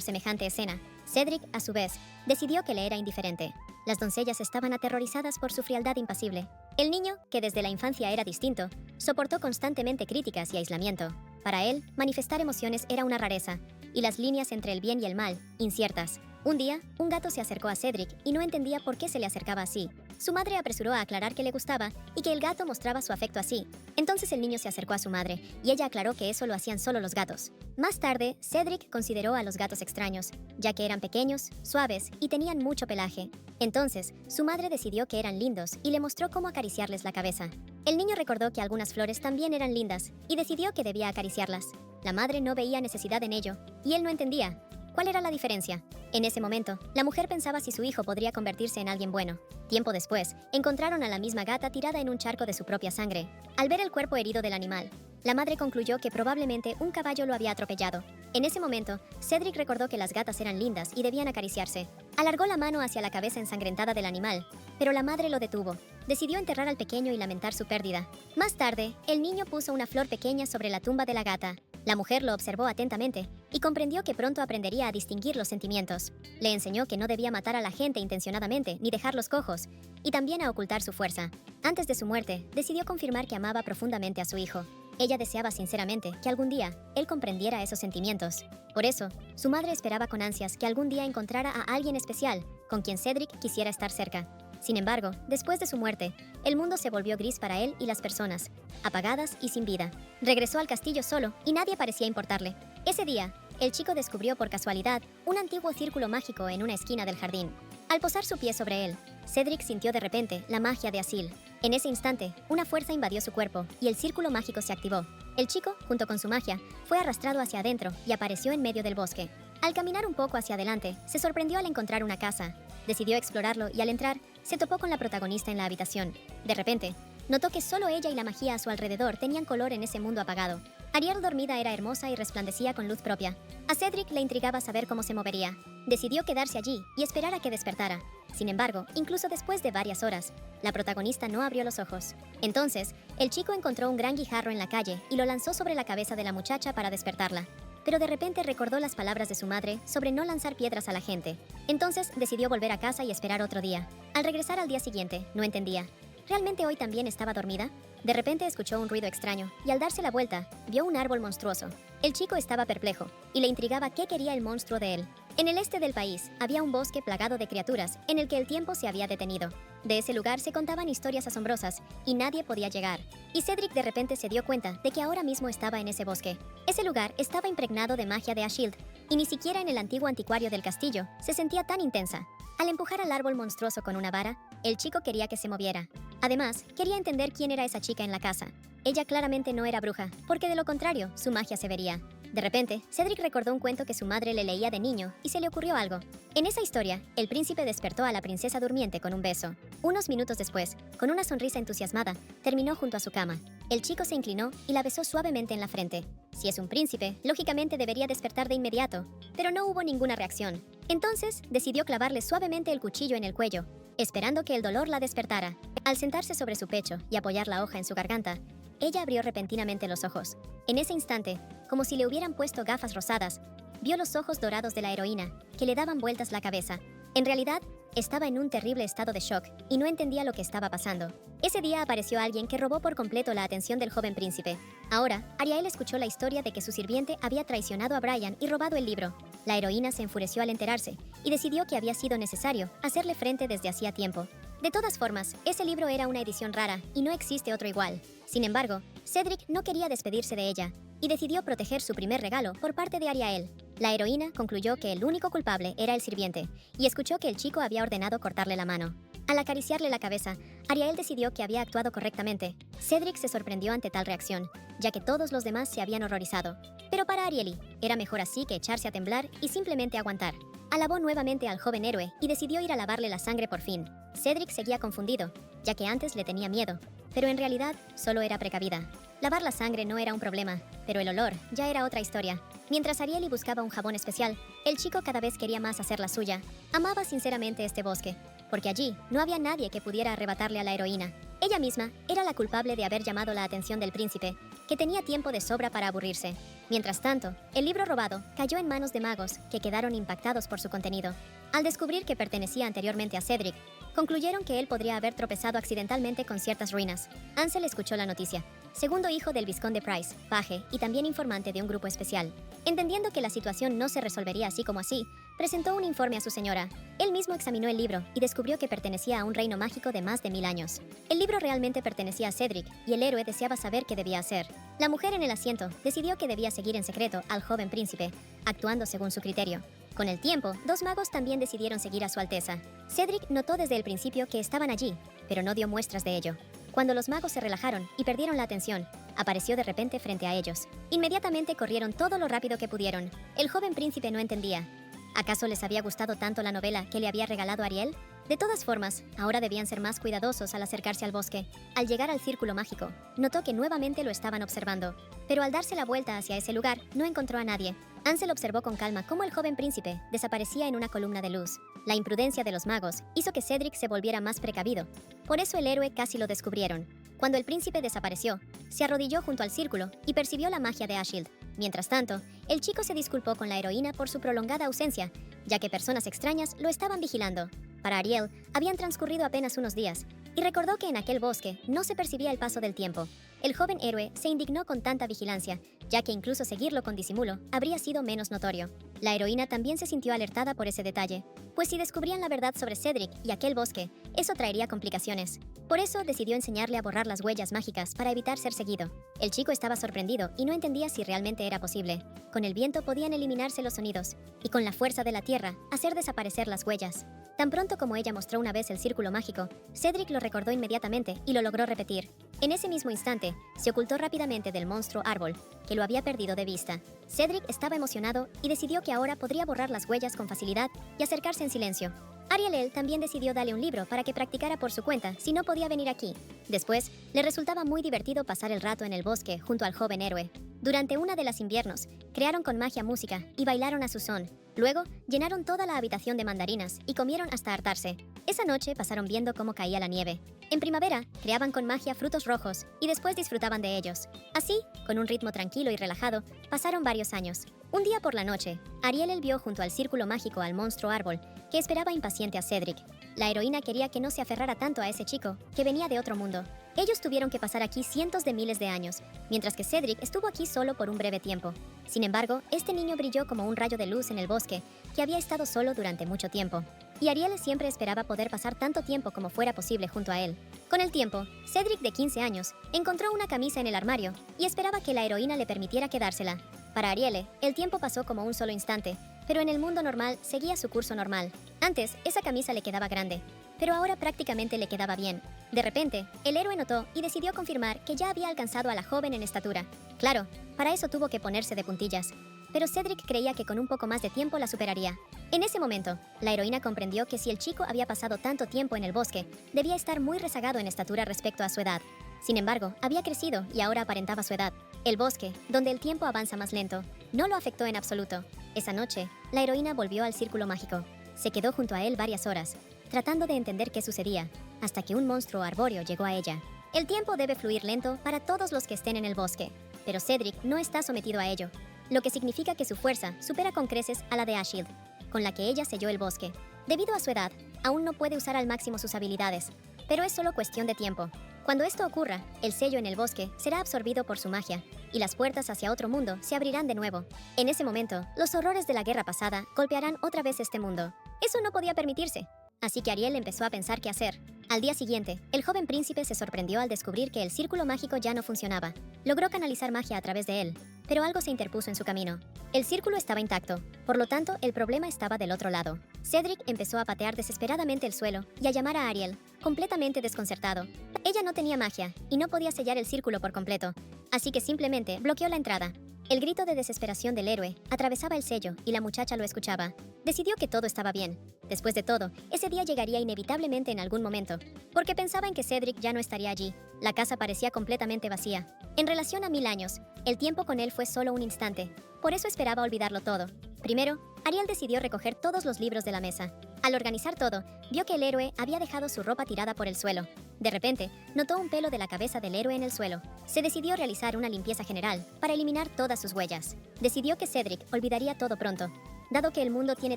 semejante escena. Cedric, a su vez, decidió que le era indiferente. Las doncellas estaban aterrorizadas por su frialdad impasible. El niño, que desde la infancia era distinto, soportó constantemente críticas y aislamiento. Para él, manifestar emociones era una rareza, y las líneas entre el bien y el mal, inciertas. Un día, un gato se acercó a Cedric y no entendía por qué se le acercaba así. Su madre apresuró a aclarar que le gustaba y que el gato mostraba su afecto así. Entonces el niño se acercó a su madre y ella aclaró que eso lo hacían solo los gatos. Más tarde, Cedric consideró a los gatos extraños, ya que eran pequeños, suaves y tenían mucho pelaje. Entonces, su madre decidió que eran lindos y le mostró cómo acariciarles la cabeza. El niño recordó que algunas flores también eran lindas y decidió que debía acariciarlas. La madre no veía necesidad en ello y él no entendía. ¿Cuál era la diferencia? En ese momento, la mujer pensaba si su hijo podría convertirse en alguien bueno. Tiempo después, encontraron a la misma gata tirada en un charco de su propia sangre. Al ver el cuerpo herido del animal, la madre concluyó que probablemente un caballo lo había atropellado. En ese momento, Cedric recordó que las gatas eran lindas y debían acariciarse. Alargó la mano hacia la cabeza ensangrentada del animal, pero la madre lo detuvo. Decidió enterrar al pequeño y lamentar su pérdida. Más tarde, el niño puso una flor pequeña sobre la tumba de la gata. La mujer lo observó atentamente y comprendió que pronto aprendería a distinguir los sentimientos. Le enseñó que no debía matar a la gente intencionadamente ni dejarlos cojos, y también a ocultar su fuerza. Antes de su muerte, decidió confirmar que amaba profundamente a su hijo. Ella deseaba sinceramente que algún día él comprendiera esos sentimientos. Por eso, su madre esperaba con ansias que algún día encontrara a alguien especial con quien Cedric quisiera estar cerca. Sin embargo, después de su muerte, el mundo se volvió gris para él y las personas, apagadas y sin vida. Regresó al castillo solo y nadie parecía importarle. Ese día, el chico descubrió por casualidad un antiguo círculo mágico en una esquina del jardín. Al posar su pie sobre él, Cedric sintió de repente la magia de Asil. En ese instante, una fuerza invadió su cuerpo y el círculo mágico se activó. El chico, junto con su magia, fue arrastrado hacia adentro y apareció en medio del bosque. Al caminar un poco hacia adelante, se sorprendió al encontrar una casa. Decidió explorarlo y al entrar, se topó con la protagonista en la habitación. De repente, notó que solo ella y la magia a su alrededor tenían color en ese mundo apagado. Ariel dormida era hermosa y resplandecía con luz propia. A Cedric le intrigaba saber cómo se movería. Decidió quedarse allí y esperar a que despertara. Sin embargo, incluso después de varias horas, la protagonista no abrió los ojos. Entonces, el chico encontró un gran guijarro en la calle y lo lanzó sobre la cabeza de la muchacha para despertarla. Pero de repente recordó las palabras de su madre sobre no lanzar piedras a la gente. Entonces decidió volver a casa y esperar otro día. Al regresar al día siguiente, no entendía. ¿Realmente hoy también estaba dormida? De repente escuchó un ruido extraño y al darse la vuelta, vio un árbol monstruoso. El chico estaba perplejo y le intrigaba qué quería el monstruo de él. En el este del país había un bosque plagado de criaturas en el que el tiempo se había detenido. De ese lugar se contaban historias asombrosas y nadie podía llegar. Y Cedric de repente se dio cuenta de que ahora mismo estaba en ese bosque. Ese lugar estaba impregnado de magia de Ashield y ni siquiera en el antiguo anticuario del castillo se sentía tan intensa. Al empujar al árbol monstruoso con una vara, el chico quería que se moviera. Además, quería entender quién era esa chica en la casa. Ella claramente no era bruja, porque de lo contrario, su magia se vería. De repente, Cedric recordó un cuento que su madre le leía de niño y se le ocurrió algo. En esa historia, el príncipe despertó a la princesa durmiente con un beso. Unos minutos después, con una sonrisa entusiasmada, terminó junto a su cama. El chico se inclinó y la besó suavemente en la frente. Si es un príncipe, lógicamente debería despertar de inmediato, pero no hubo ninguna reacción. Entonces, decidió clavarle suavemente el cuchillo en el cuello, esperando que el dolor la despertara. Al sentarse sobre su pecho y apoyar la hoja en su garganta, ella abrió repentinamente los ojos. En ese instante, como si le hubieran puesto gafas rosadas, vio los ojos dorados de la heroína, que le daban vueltas la cabeza. En realidad, estaba en un terrible estado de shock y no entendía lo que estaba pasando. Ese día apareció alguien que robó por completo la atención del joven príncipe. Ahora, Ariel escuchó la historia de que su sirviente había traicionado a Brian y robado el libro. La heroína se enfureció al enterarse y decidió que había sido necesario hacerle frente desde hacía tiempo. De todas formas, ese libro era una edición rara y no existe otro igual. Sin embargo, Cedric no quería despedirse de ella y decidió proteger su primer regalo por parte de Ariel. La heroína concluyó que el único culpable era el sirviente y escuchó que el chico había ordenado cortarle la mano. Al acariciarle la cabeza, Ariel decidió que había actuado correctamente. Cedric se sorprendió ante tal reacción, ya que todos los demás se habían horrorizado. Pero para Arieli, era mejor así que echarse a temblar y simplemente aguantar. Alabó nuevamente al joven héroe y decidió ir a lavarle la sangre por fin. Cedric seguía confundido, ya que antes le tenía miedo, pero en realidad solo era precavida. Lavar la sangre no era un problema, pero el olor ya era otra historia. Mientras Arieli buscaba un jabón especial, el chico cada vez quería más hacer la suya. Amaba sinceramente este bosque, porque allí no había nadie que pudiera arrebatarle a la heroína. Ella misma era la culpable de haber llamado la atención del príncipe, que tenía tiempo de sobra para aburrirse. Mientras tanto, el libro robado cayó en manos de magos que quedaron impactados por su contenido. Al descubrir que pertenecía anteriormente a Cedric, concluyeron que él podría haber tropezado accidentalmente con ciertas ruinas. Ansel escuchó la noticia. Segundo hijo del vizconde Price, paje y también informante de un grupo especial. Entendiendo que la situación no se resolvería así como así, presentó un informe a su señora. Él mismo examinó el libro y descubrió que pertenecía a un reino mágico de más de 1000 años. El libro realmente pertenecía a Cedric y el héroe deseaba saber qué debía hacer. La mujer en el asiento decidió que debía seguir en secreto al joven príncipe, actuando según su criterio. Con el tiempo, dos magos también decidieron seguir a su alteza. Cedric notó desde el principio que estaban allí, pero no dio muestras de ello. Cuando los magos se relajaron y perdieron la atención, apareció de repente frente a ellos. Inmediatamente corrieron todo lo rápido que pudieron. El joven príncipe no entendía. ¿Acaso les había gustado tanto la novela que le había regalado Ariel? De todas formas, ahora debían ser más cuidadosos al acercarse al bosque. Al llegar al círculo mágico, notó que nuevamente lo estaban observando. Pero al darse la vuelta hacia ese lugar, no encontró a nadie. Ansel observó con calma cómo el joven príncipe desaparecía en una columna de luz. La imprudencia de los magos hizo que Cedric se volviera más precavido. Por eso el héroe casi lo descubrieron. Cuando el príncipe desapareció, se arrodilló junto al círculo y percibió la magia de Ashield. Mientras tanto, el chico se disculpó con la heroína por su prolongada ausencia, ya que personas extrañas lo estaban vigilando. Para Ariel, habían transcurrido apenas unos días, y recordó que en aquel bosque no se percibía el paso del tiempo. El joven héroe se indignó con tanta vigilancia, ya que incluso seguirlo con disimulo habría sido menos notorio. La heroína también se sintió alertada por ese detalle, pues si descubrían la verdad sobre Cedric y aquel bosque, eso traería complicaciones. Por eso decidió enseñarle a borrar las huellas mágicas para evitar ser seguido. El chico estaba sorprendido y no entendía si realmente era posible. Con el viento podían eliminarse los sonidos, y con la fuerza de la tierra, hacer desaparecer las huellas. Tan pronto como ella mostró una vez el círculo mágico, Cedric lo recordó inmediatamente y lo logró repetir. En ese mismo instante, se ocultó rápidamente del monstruo árbol, que lo había perdido de vista. Cedric estaba emocionado y decidió que ahora podría borrar las huellas con facilidad y acercarse en silencio. Ariel también decidió darle un libro para que practicara por su cuenta si no podía venir aquí. Después, le resultaba muy divertido pasar el rato en el bosque junto al joven héroe. Durante una de las inviernos, crearon con magia música y bailaron a su son. Luego, llenaron toda la habitación de mandarinas y comieron hasta hartarse. Esa noche pasaron viendo cómo caía la nieve. En primavera, creaban con magia frutos rojos y después disfrutaban de ellos. Así, con un ritmo tranquilo y relajado, pasaron varios años. Un día por la noche, Ariel vio junto al círculo mágico al monstruo árbol, que esperaba impaciente a Cedric. La heroína quería que no se aferrara tanto a ese chico, que venía de otro mundo. Ellos tuvieron que pasar aquí cientos de miles de años, mientras que Cedric estuvo aquí solo por un breve tiempo. Sin embargo, este niño brilló como un rayo de luz en el bosque, que había estado solo durante mucho tiempo. Y Ariel siempre esperaba poder pasar tanto tiempo como fuera posible junto a él. Con el tiempo, Cedric, de 15 años, encontró una camisa en el armario y esperaba que la heroína le permitiera quedársela. Para Ariel, el tiempo pasó como un solo instante, pero en el mundo normal seguía su curso normal. Antes, esa camisa le quedaba grande, pero ahora prácticamente le quedaba bien. De repente, el héroe notó y decidió confirmar que ya había alcanzado a la joven en estatura. Claro, para eso tuvo que ponerse de puntillas, pero Cedric creía que con un poco más de tiempo la superaría. En ese momento, la heroína comprendió que si el chico había pasado tanto tiempo en el bosque, debía estar muy rezagado en estatura respecto a su edad. Sin embargo, había crecido y ahora aparentaba su edad. El bosque, donde el tiempo avanza más lento, no lo afectó en absoluto. Esa noche, la heroína volvió al círculo mágico. Se quedó junto a él varias horas, tratando de entender qué sucedía, hasta que un monstruo arbóreo llegó a ella. El tiempo debe fluir lento para todos los que estén en el bosque, pero Cedric no está sometido a ello, lo que significa que su fuerza supera con creces a la de Ashield, con la que ella selló el bosque. Debido a su edad, aún no puede usar al máximo sus habilidades, pero es solo cuestión de tiempo. Cuando esto ocurra, el sello en el bosque será absorbido por su magia, y las puertas hacia otro mundo se abrirán de nuevo. En ese momento, los horrores de la guerra pasada golpearán otra vez este mundo. Eso no podía permitirse, así que Ariel empezó a pensar qué hacer. Al día siguiente, el joven príncipe se sorprendió al descubrir que el círculo mágico ya no funcionaba. Logró canalizar magia a través de él, pero algo se interpuso en su camino. El círculo estaba intacto, por lo tanto, el problema estaba del otro lado. Cedric empezó a patear desesperadamente el suelo y a llamar a Ariel, completamente desconcertado. Ella no tenía magia y no podía sellar el círculo por completo, así que simplemente bloqueó la entrada. El grito de desesperación del héroe atravesaba el sello y la muchacha lo escuchaba. Decidió que todo estaba bien. Después de todo, ese día llegaría inevitablemente en algún momento, porque pensaba en que Cedric ya no estaría allí. La casa parecía completamente vacía. En relación a 1000 años, el tiempo con él fue solo un instante. Por eso esperaba olvidarlo todo. Primero, Ariel decidió recoger todos los libros de la mesa. Al organizar todo, vio que el héroe había dejado su ropa tirada por el suelo. De repente, notó un pelo de la cabeza del héroe en el suelo. Se decidió realizar una limpieza general para eliminar todas sus huellas. Decidió que Cedric olvidaría todo pronto, dado que el mundo tiene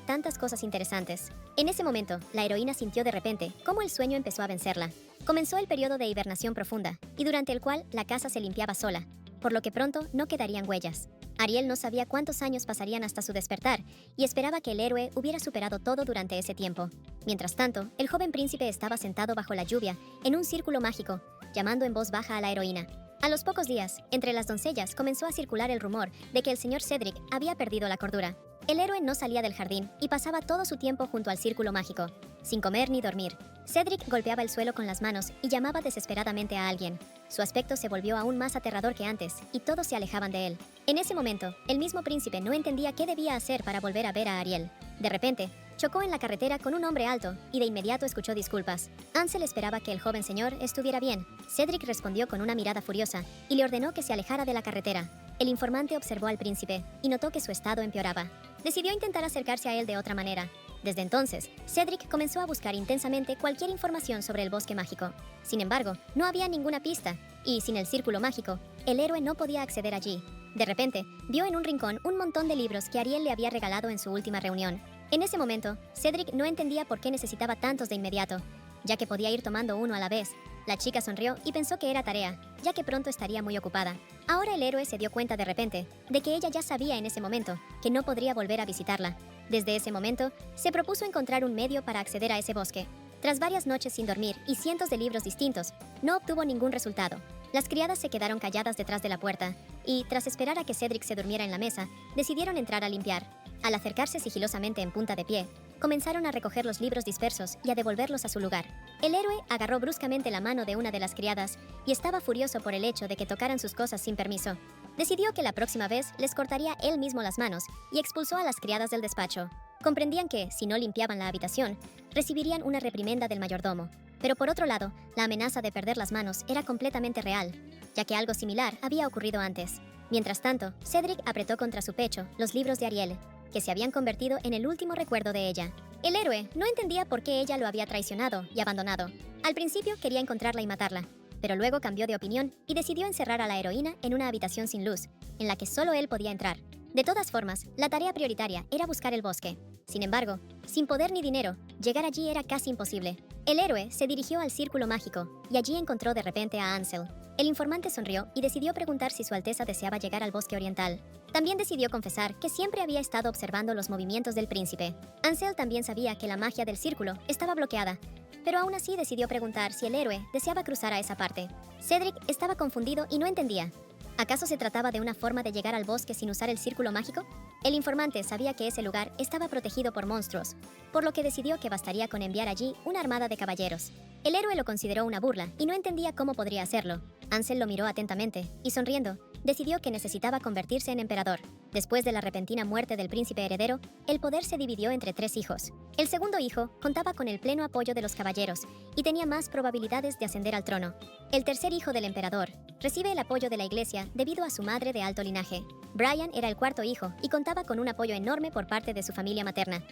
tantas cosas interesantes. En ese momento, la heroína sintió de repente cómo el sueño empezó a vencerla. Comenzó el periodo de hibernación profunda, y durante el cual la casa se limpiaba sola, por lo que pronto no quedarían huellas. Ariel no sabía cuántos años pasarían hasta su despertar y esperaba que el héroe hubiera superado todo durante ese tiempo. Mientras tanto, el joven príncipe estaba sentado bajo la lluvia, en un círculo mágico, llamando en voz baja a la heroína. A los pocos días, entre las doncellas comenzó a circular el rumor de que el señor Cedric había perdido la cordura. El héroe no salía del jardín y pasaba todo su tiempo junto al círculo mágico, sin comer ni dormir. Cedric golpeaba el suelo con las manos y llamaba desesperadamente a alguien. Su aspecto se volvió aún más aterrador que antes, y todos se alejaban de él. En ese momento, el mismo príncipe no entendía qué debía hacer para volver a ver a Ariel. De repente, chocó en la carretera con un hombre alto y de inmediato escuchó disculpas. Ansel esperaba que el joven señor estuviera bien. Cedric respondió con una mirada furiosa y le ordenó que se alejara de la carretera. El informante observó al príncipe y notó que su estado empeoraba. Decidió intentar acercarse a él de otra manera. Desde entonces, Cedric comenzó a buscar intensamente cualquier información sobre el bosque mágico. Sin embargo, no había ninguna pista, y sin el círculo mágico, el héroe no podía acceder allí. De repente, vio en un rincón un montón de libros que Ariel le había regalado en su última reunión. En ese momento, Cedric no entendía por qué necesitaba tantos de inmediato, ya que podía ir tomando uno a la vez. La chica sonrió y pensó que era tarea, ya que pronto estaría muy ocupada. Ahora el héroe se dio cuenta de repente de que ella ya sabía en ese momento que no podría volver a visitarla. Desde ese momento, se propuso encontrar un medio para acceder a ese bosque. Tras varias noches sin dormir y cientos de libros distintos, no obtuvo ningún resultado. Las criadas se quedaron calladas detrás de la puerta y, tras esperar a que Cedric se durmiera en la mesa, decidieron entrar a limpiar. Al acercarse sigilosamente en punta de pie, comenzaron a recoger los libros dispersos y a devolverlos a su lugar. El héroe agarró bruscamente la mano de una de las criadas y estaba furioso por el hecho de que tocaran sus cosas sin permiso. Decidió que la próxima vez les cortaría él mismo las manos y expulsó a las criadas del despacho. Comprendían que, si no limpiaban la habitación, recibirían una reprimenda del mayordomo. Pero por otro lado, la amenaza de perder las manos era completamente real, ya que algo similar había ocurrido antes. Mientras tanto, Cedric apretó contra su pecho los libros de Ariel, que se habían convertido en el último recuerdo de ella. El héroe no entendía por qué ella lo había traicionado y abandonado. Al principio quería encontrarla y matarla, pero luego cambió de opinión y decidió encerrar a la heroína en una habitación sin luz, en la que solo él podía entrar. De todas formas, la tarea prioritaria era buscar el bosque. Sin embargo, sin poder ni dinero, llegar allí era casi imposible. El héroe se dirigió al círculo mágico y allí encontró de repente a Ansel. El informante sonrió y decidió preguntar si Su Alteza deseaba llegar al bosque oriental. También decidió confesar que siempre había estado observando los movimientos del príncipe. Ansel también sabía que la magia del círculo estaba bloqueada, pero aún así decidió preguntar si el héroe deseaba cruzar a esa parte. Cedric estaba confundido y no entendía. ¿Acaso se trataba de una forma de llegar al bosque sin usar el círculo mágico? El informante sabía que ese lugar estaba protegido por monstruos, por lo que decidió que bastaría con enviar allí una armada de caballeros. El héroe lo consideró una burla y no entendía cómo podría hacerlo. Ansel lo miró atentamente y, sonriendo, decidió que necesitaba convertirse en emperador. Después de la repentina muerte del príncipe heredero, el poder se dividió entre 3 hijos. El segundo hijo contaba con el pleno apoyo de los caballeros y tenía más probabilidades de ascender al trono. El tercer hijo del emperador recibe el apoyo de la iglesia debido a su madre de alto linaje. Brian era el cuarto hijo y contaba con un apoyo enorme por parte de su familia materna,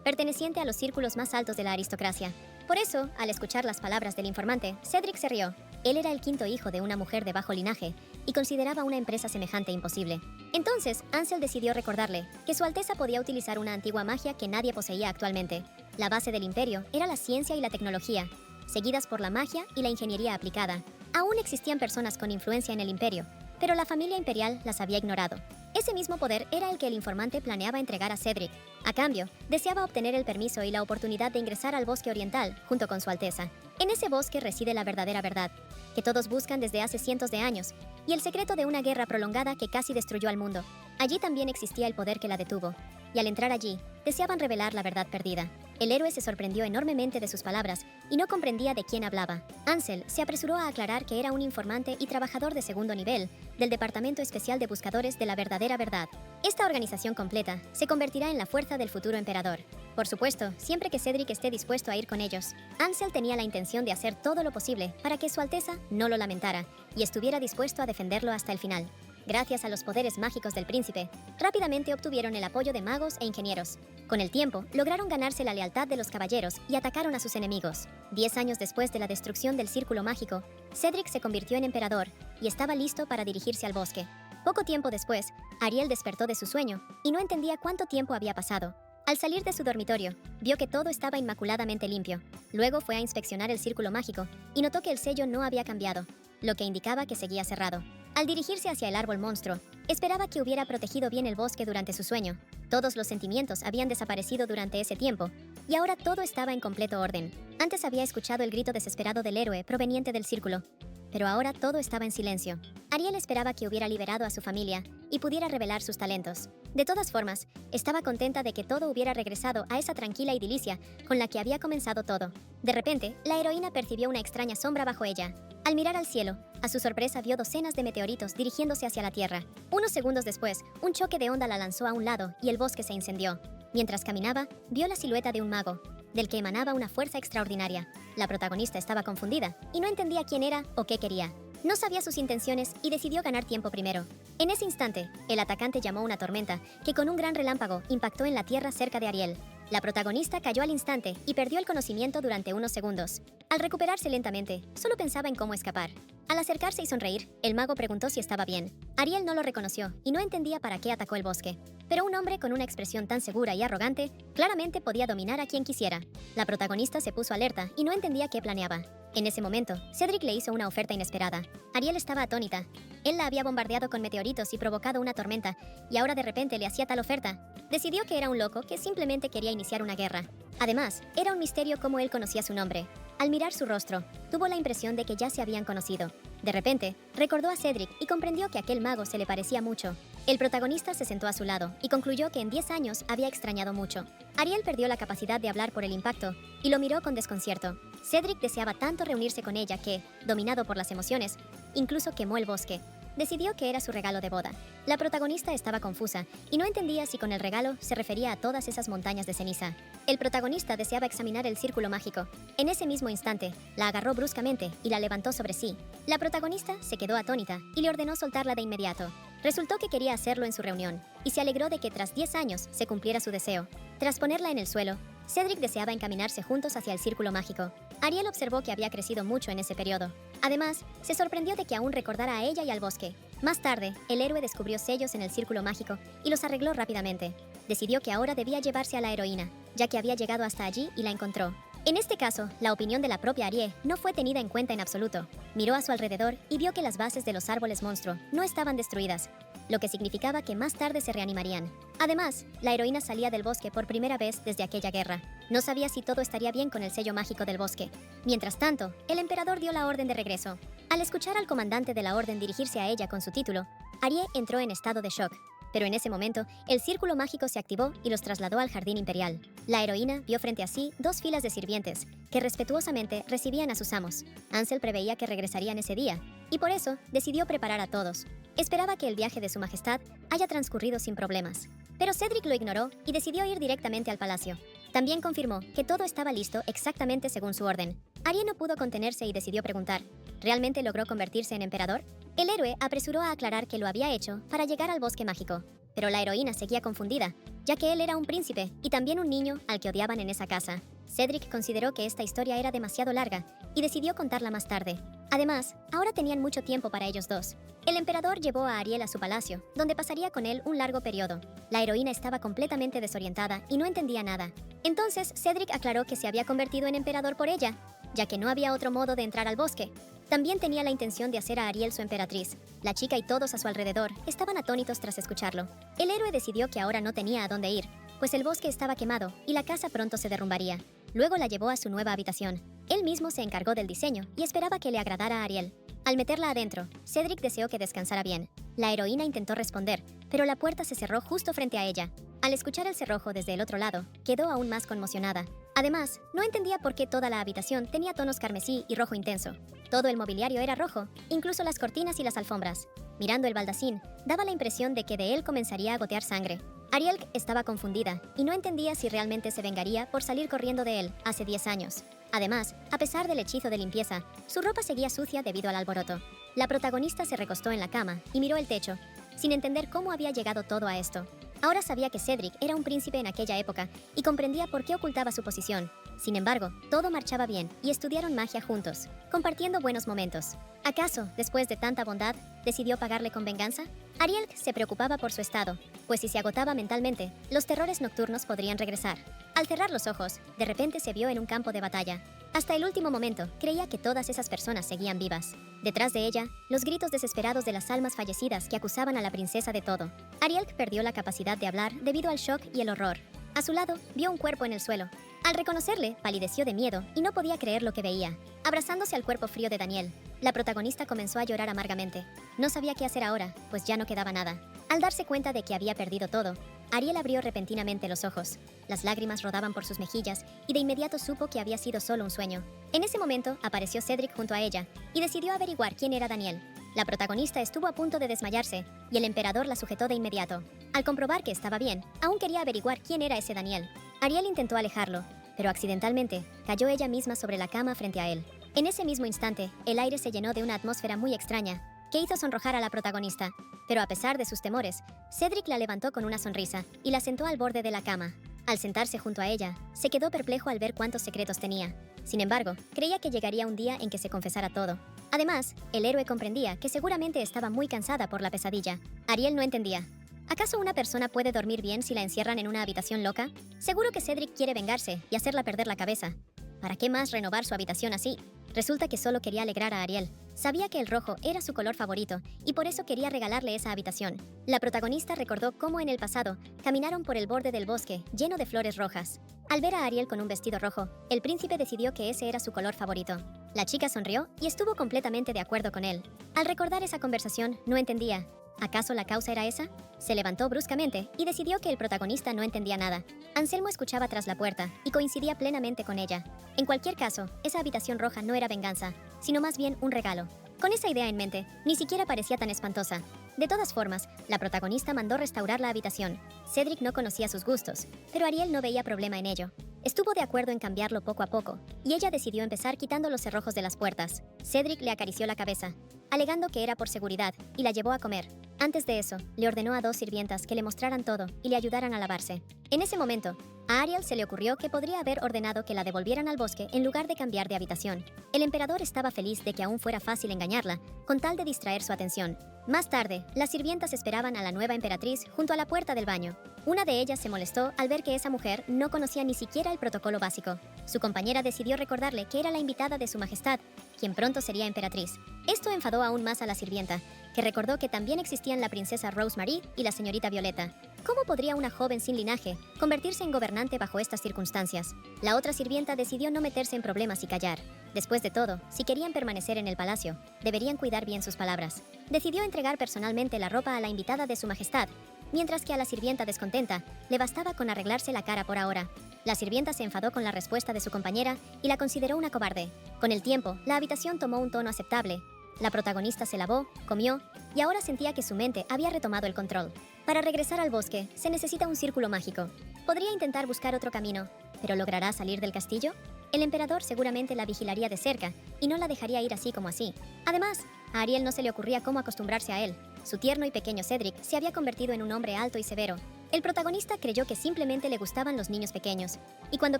perteneciente a los círculos más altos de la aristocracia. Por eso, al escuchar las palabras del informante, Cedric se rió. Él era el quinto hijo de una mujer de bajo linaje y consideraba una empresa semejante imposible. Entonces, Ansel decidió recordarle que Su Alteza podía utilizar una antigua magia que nadie poseía actualmente. La base del imperio era la ciencia y la tecnología, seguidas por la magia y la ingeniería aplicada. Aún existían personas con influencia en el imperio, pero la familia imperial las había ignorado. Ese mismo poder era el que el informante planeaba entregar a Cedric. A cambio, deseaba obtener el permiso y la oportunidad de ingresar al bosque oriental junto con Su Alteza. En ese bosque reside la verdadera verdad, que todos buscan desde hace cientos de años, y el secreto de una guerra prolongada que casi destruyó al mundo. Allí también existía el poder que la detuvo, y al entrar allí, deseaban revelar la verdad perdida. El héroe se sorprendió enormemente de sus palabras y no comprendía de quién hablaba. Ansel se apresuró a aclarar que era un informante y trabajador de segundo nivel del Departamento Especial de Buscadores de la Verdadera Verdad. Esta organización completa se convertirá en la fuerza del futuro emperador. Por supuesto, siempre que Cedric esté dispuesto a ir con ellos. Ansel tenía la intención de hacer todo lo posible para que Su Alteza no lo lamentara y estuviera dispuesto a defenderlo hasta el final. Gracias a los poderes mágicos del príncipe, rápidamente obtuvieron el apoyo de magos e ingenieros. Con el tiempo, lograron ganarse la lealtad de los caballeros y atacaron a sus enemigos. 10 años después de la destrucción del Círculo Mágico, Cedric se convirtió en emperador y estaba listo para dirigirse al bosque. Poco tiempo después, Ariel despertó de su sueño y no entendía cuánto tiempo había pasado. Al salir de su dormitorio, vio que todo estaba inmaculadamente limpio. Luego fue a inspeccionar el Círculo Mágico y notó que el sello no había cambiado, lo que indicaba que seguía cerrado. Al dirigirse hacia el árbol monstruo, esperaba que hubiera protegido bien el bosque durante su sueño. Todos los sentimientos habían desaparecido durante ese tiempo, y ahora todo estaba en completo orden. Antes había escuchado el grito desesperado del héroe proveniente del círculo, pero ahora todo estaba en silencio. Ariel esperaba que hubiera liberado a su familia y pudiera revelar sus talentos. De todas formas, estaba contenta de que todo hubiera regresado a esa tranquila idilicia con la que había comenzado todo. De repente, la heroína percibió una extraña sombra bajo ella. Al mirar al cielo, a su sorpresa vio docenas de meteoritos dirigiéndose hacia la Tierra. Unos segundos después, un choque de onda la lanzó a un lado y el bosque se incendió. Mientras caminaba, vio la silueta de un mago, del que emanaba una fuerza extraordinaria. La protagonista estaba confundida y no entendía quién era o qué quería. No sabía sus intenciones y decidió ganar tiempo primero. En ese instante, el atacante llamó una tormenta que con un gran relámpago impactó en la tierra cerca de Ariel. La protagonista cayó al instante y perdió el conocimiento durante unos segundos. Al recuperarse lentamente, solo pensaba en cómo escapar. Al acercarse y sonreír, el mago preguntó si estaba bien. Ariel no lo reconoció y no entendía para qué atacó el bosque. Pero un hombre con una expresión tan segura y arrogante claramente podía dominar a quien quisiera. La protagonista se puso alerta y no entendía qué planeaba. En ese momento, Cedric le hizo una oferta inesperada. Ariel estaba atónita. Él la había bombardeado con meteoritos y provocado una tormenta, y ahora de repente le hacía tal oferta. Decidió que era un loco que simplemente quería iniciar una guerra. Además, era un misterio cómo él conocía su nombre. Al mirar su rostro, tuvo la impresión de que ya se habían conocido. De repente, recordó a Cedric y comprendió que aquel mago se le parecía mucho. El protagonista se sentó a su lado y concluyó que en 10 años había extrañado mucho. Ariel perdió la capacidad de hablar por el impacto y lo miró con desconcierto. Cedric deseaba tanto reunirse con ella que, dominado por las emociones, incluso quemó el bosque. decidió que era su regalo de boda. La protagonista estaba confusa y no entendía si con el regalo se refería a todas esas montañas de ceniza. El protagonista deseaba examinar el círculo mágico. En ese mismo instante, la agarró bruscamente y la levantó sobre sí. La protagonista se quedó atónita y le ordenó soltarla de inmediato. Resultó que quería hacerlo en su reunión y se alegró de que tras 10 años se cumpliera su deseo. Tras ponerla en el suelo, Cedric deseaba encaminarse juntos hacia el círculo mágico. Ariel observó que había crecido mucho en ese periodo. Además, se sorprendió de que aún recordara a ella y al bosque. Más tarde, el héroe descubrió sellos en el círculo mágico y los arregló rápidamente. Decidió que ahora debía llevarse a la heroína, ya que había llegado hasta allí y la encontró. En este caso, la opinión de la propia Ariel no fue tenida en cuenta en absoluto. Miró a su alrededor y vio que las bases de los árboles monstruo no estaban destruidas, lo que significaba que más tarde se reanimarían. Además, la heroína salía del bosque por primera vez desde aquella guerra. No sabía si todo estaría bien con el sello mágico del bosque. Mientras tanto, el emperador dio la orden de regreso. Al escuchar al comandante de la orden dirigirse a ella con su título, Ariel entró en estado de shock. Pero en ese momento, el círculo mágico se activó y los trasladó al jardín imperial. La heroína vio frente a sí 2 filas de sirvientes, que respetuosamente recibían a sus amos. Ansel preveía que regresarían ese día, y por eso decidió preparar a todos. Esperaba que el viaje de su majestad haya transcurrido sin problemas. Pero Cedric lo ignoró y decidió ir directamente al palacio. También confirmó que todo estaba listo exactamente según su orden. Ariel no pudo contenerse y decidió preguntar, ¿realmente logró convertirse en emperador? El héroe apresuró a aclarar que lo había hecho para llegar al bosque mágico, pero la heroína seguía confundida, ya que él era un príncipe y también un niño al que odiaban en esa casa. Cedric consideró que esta historia era demasiado larga y decidió contarla más tarde. Además, ahora tenían mucho tiempo para ellos dos. El emperador llevó a Ariel a su palacio, donde pasaría con él un largo periodo. La heroína estaba completamente desorientada y no entendía nada. Entonces, Cedric aclaró que se había convertido en emperador por ella, ya que no había otro modo de entrar al bosque. También tenía la intención de hacer a Ariel su emperatriz. La chica y todos a su alrededor estaban atónitos tras escucharlo. El héroe decidió que ahora no tenía a dónde ir, pues el bosque estaba quemado y la casa pronto se derrumbaría. Luego la llevó a su nueva habitación. Él mismo se encargó del diseño y esperaba que le agradara a Ariel. Al meterla adentro, Cedric deseó que descansara bien. La heroína intentó responder, pero la puerta se cerró justo frente a ella. Al escuchar el cerrojo desde el otro lado, quedó aún más conmocionada. Además, no entendía por qué toda la habitación tenía tonos carmesí y rojo intenso. Todo el mobiliario era rojo, incluso las cortinas y las alfombras. Mirando el baldacín, daba la impresión de que de él comenzaría a gotear sangre. Ariel estaba confundida y no entendía si realmente se vengaría por salir corriendo de él hace 10 años. Además, a pesar del hechizo de limpieza, su ropa seguía sucia debido al alboroto. La protagonista se recostó en la cama y miró el techo, sin entender cómo había llegado todo a esto. Ahora sabía que Cedric era un príncipe en aquella época y comprendía por qué ocultaba su posición. Sin embargo, todo marchaba bien y estudiaron magia juntos, compartiendo buenos momentos. ¿Acaso, después de tanta bondad, decidió pagarle con venganza? Ariel se preocupaba por su estado, pues si se agotaba mentalmente, los terrores nocturnos podrían regresar. Al cerrar los ojos, de repente se vio en un campo de batalla. Hasta el último momento, creía que todas esas personas seguían vivas. Detrás de ella, los gritos desesperados de las almas fallecidas que acusaban a la princesa de todo. Ariel perdió la capacidad de hablar debido al shock y el horror. A su lado, vio un cuerpo en el suelo. Al reconocerle, palideció de miedo y no podía creer lo que veía. Abrazándose al cuerpo frío de Daniel, la protagonista comenzó a llorar amargamente. No sabía qué hacer ahora, pues ya no quedaba nada. Al darse cuenta de que había perdido todo, Ariel abrió repentinamente los ojos. Las lágrimas rodaban por sus mejillas y de inmediato supo que había sido solo un sueño. En ese momento apareció Cedric junto a ella y decidió averiguar quién era Daniel. La protagonista estuvo a punto de desmayarse y el emperador la sujetó de inmediato. Al comprobar que estaba bien, aún quería averiguar quién era ese Daniel. Ariel intentó alejarlo, pero accidentalmente cayó ella misma sobre la cama frente a él. En ese mismo instante, el aire se llenó de una atmósfera muy extraña, que hizo sonrojar a la protagonista. Pero a pesar de sus temores, Cedric la levantó con una sonrisa y la sentó al borde de la cama. Al sentarse junto a ella, se quedó perplejo al ver cuántos secretos tenía. Sin embargo, creía que llegaría un día en que se confesara todo. Además, el héroe comprendía que seguramente estaba muy cansada por la pesadilla. Ariel no entendía. ¿Acaso una persona puede dormir bien si la encierran en una habitación loca? Seguro que Cedric quiere vengarse y hacerla perder la cabeza. ¿Para qué más renovar su habitación así? Resulta que solo quería alegrar a Ariel. Sabía que el rojo era su color favorito y por eso quería regalarle esa habitación. La protagonista recordó cómo en el pasado caminaron por el borde del bosque lleno de flores rojas. Al ver a Ariel con un vestido rojo, el príncipe decidió que ese era su color favorito. La chica sonrió y estuvo completamente de acuerdo con él. Al recordar esa conversación, no entendía. ¿Acaso la causa era esa? Se levantó bruscamente y decidió que el protagonista no entendía nada. Anselmo escuchaba tras la puerta y coincidía plenamente con ella. En cualquier caso, esa habitación roja no era venganza, sino más bien un regalo. Con esa idea en mente, ni siquiera parecía tan espantosa. De todas formas, la protagonista mandó restaurar la habitación. Cedric no conocía sus gustos, pero Ariel no veía problema en ello. Estuvo de acuerdo en cambiarlo poco a poco, y ella decidió empezar quitando los cerrojos de las puertas. Cedric le acarició la cabeza, alegando que era por seguridad, y la llevó a comer. Antes de eso, le ordenó a 2 sirvientas que le mostraran todo y le ayudaran a lavarse. En ese momento, a Ariel se le ocurrió que podría haber ordenado que la devolvieran al bosque en lugar de cambiar de habitación. El emperador estaba feliz de que aún fuera fácil engañarla, con tal de distraer su atención. Más tarde, las sirvientas esperaban a la nueva emperatriz junto a la puerta del baño. Una de ellas se molestó al ver que esa mujer no conocía ni siquiera el protocolo básico. Su compañera decidió recordarle que era la invitada de su majestad, quien pronto sería emperatriz. Esto enfadó aún más a la sirvienta, que recordó que también existían la princesa Rosemary y la señorita Violeta. ¿Cómo podría una joven sin linaje convertirse en gobernante bajo estas circunstancias? La otra sirvienta decidió no meterse en problemas y callar. Después de todo, si querían permanecer en el palacio, deberían cuidar bien sus palabras. Decidió entregar personalmente la ropa a la invitada de su majestad, mientras que a la sirvienta descontenta le bastaba con arreglarse la cara por ahora. La sirvienta se enfadó con la respuesta de su compañera y la consideró una cobarde. Con el tiempo, la habitación tomó un tono aceptable. La protagonista se lavó, comió y ahora sentía que su mente había retomado el control. Para regresar al bosque, se necesita un círculo mágico. Podría intentar buscar otro camino, pero ¿logrará salir del castillo? El emperador seguramente la vigilaría de cerca y no la dejaría ir así como así. Además, a Ariel no se le ocurría cómo acostumbrarse a él. Su tierno y pequeño Cedric se había convertido en un hombre alto y severo. El protagonista creyó que simplemente le gustaban los niños pequeños, y cuando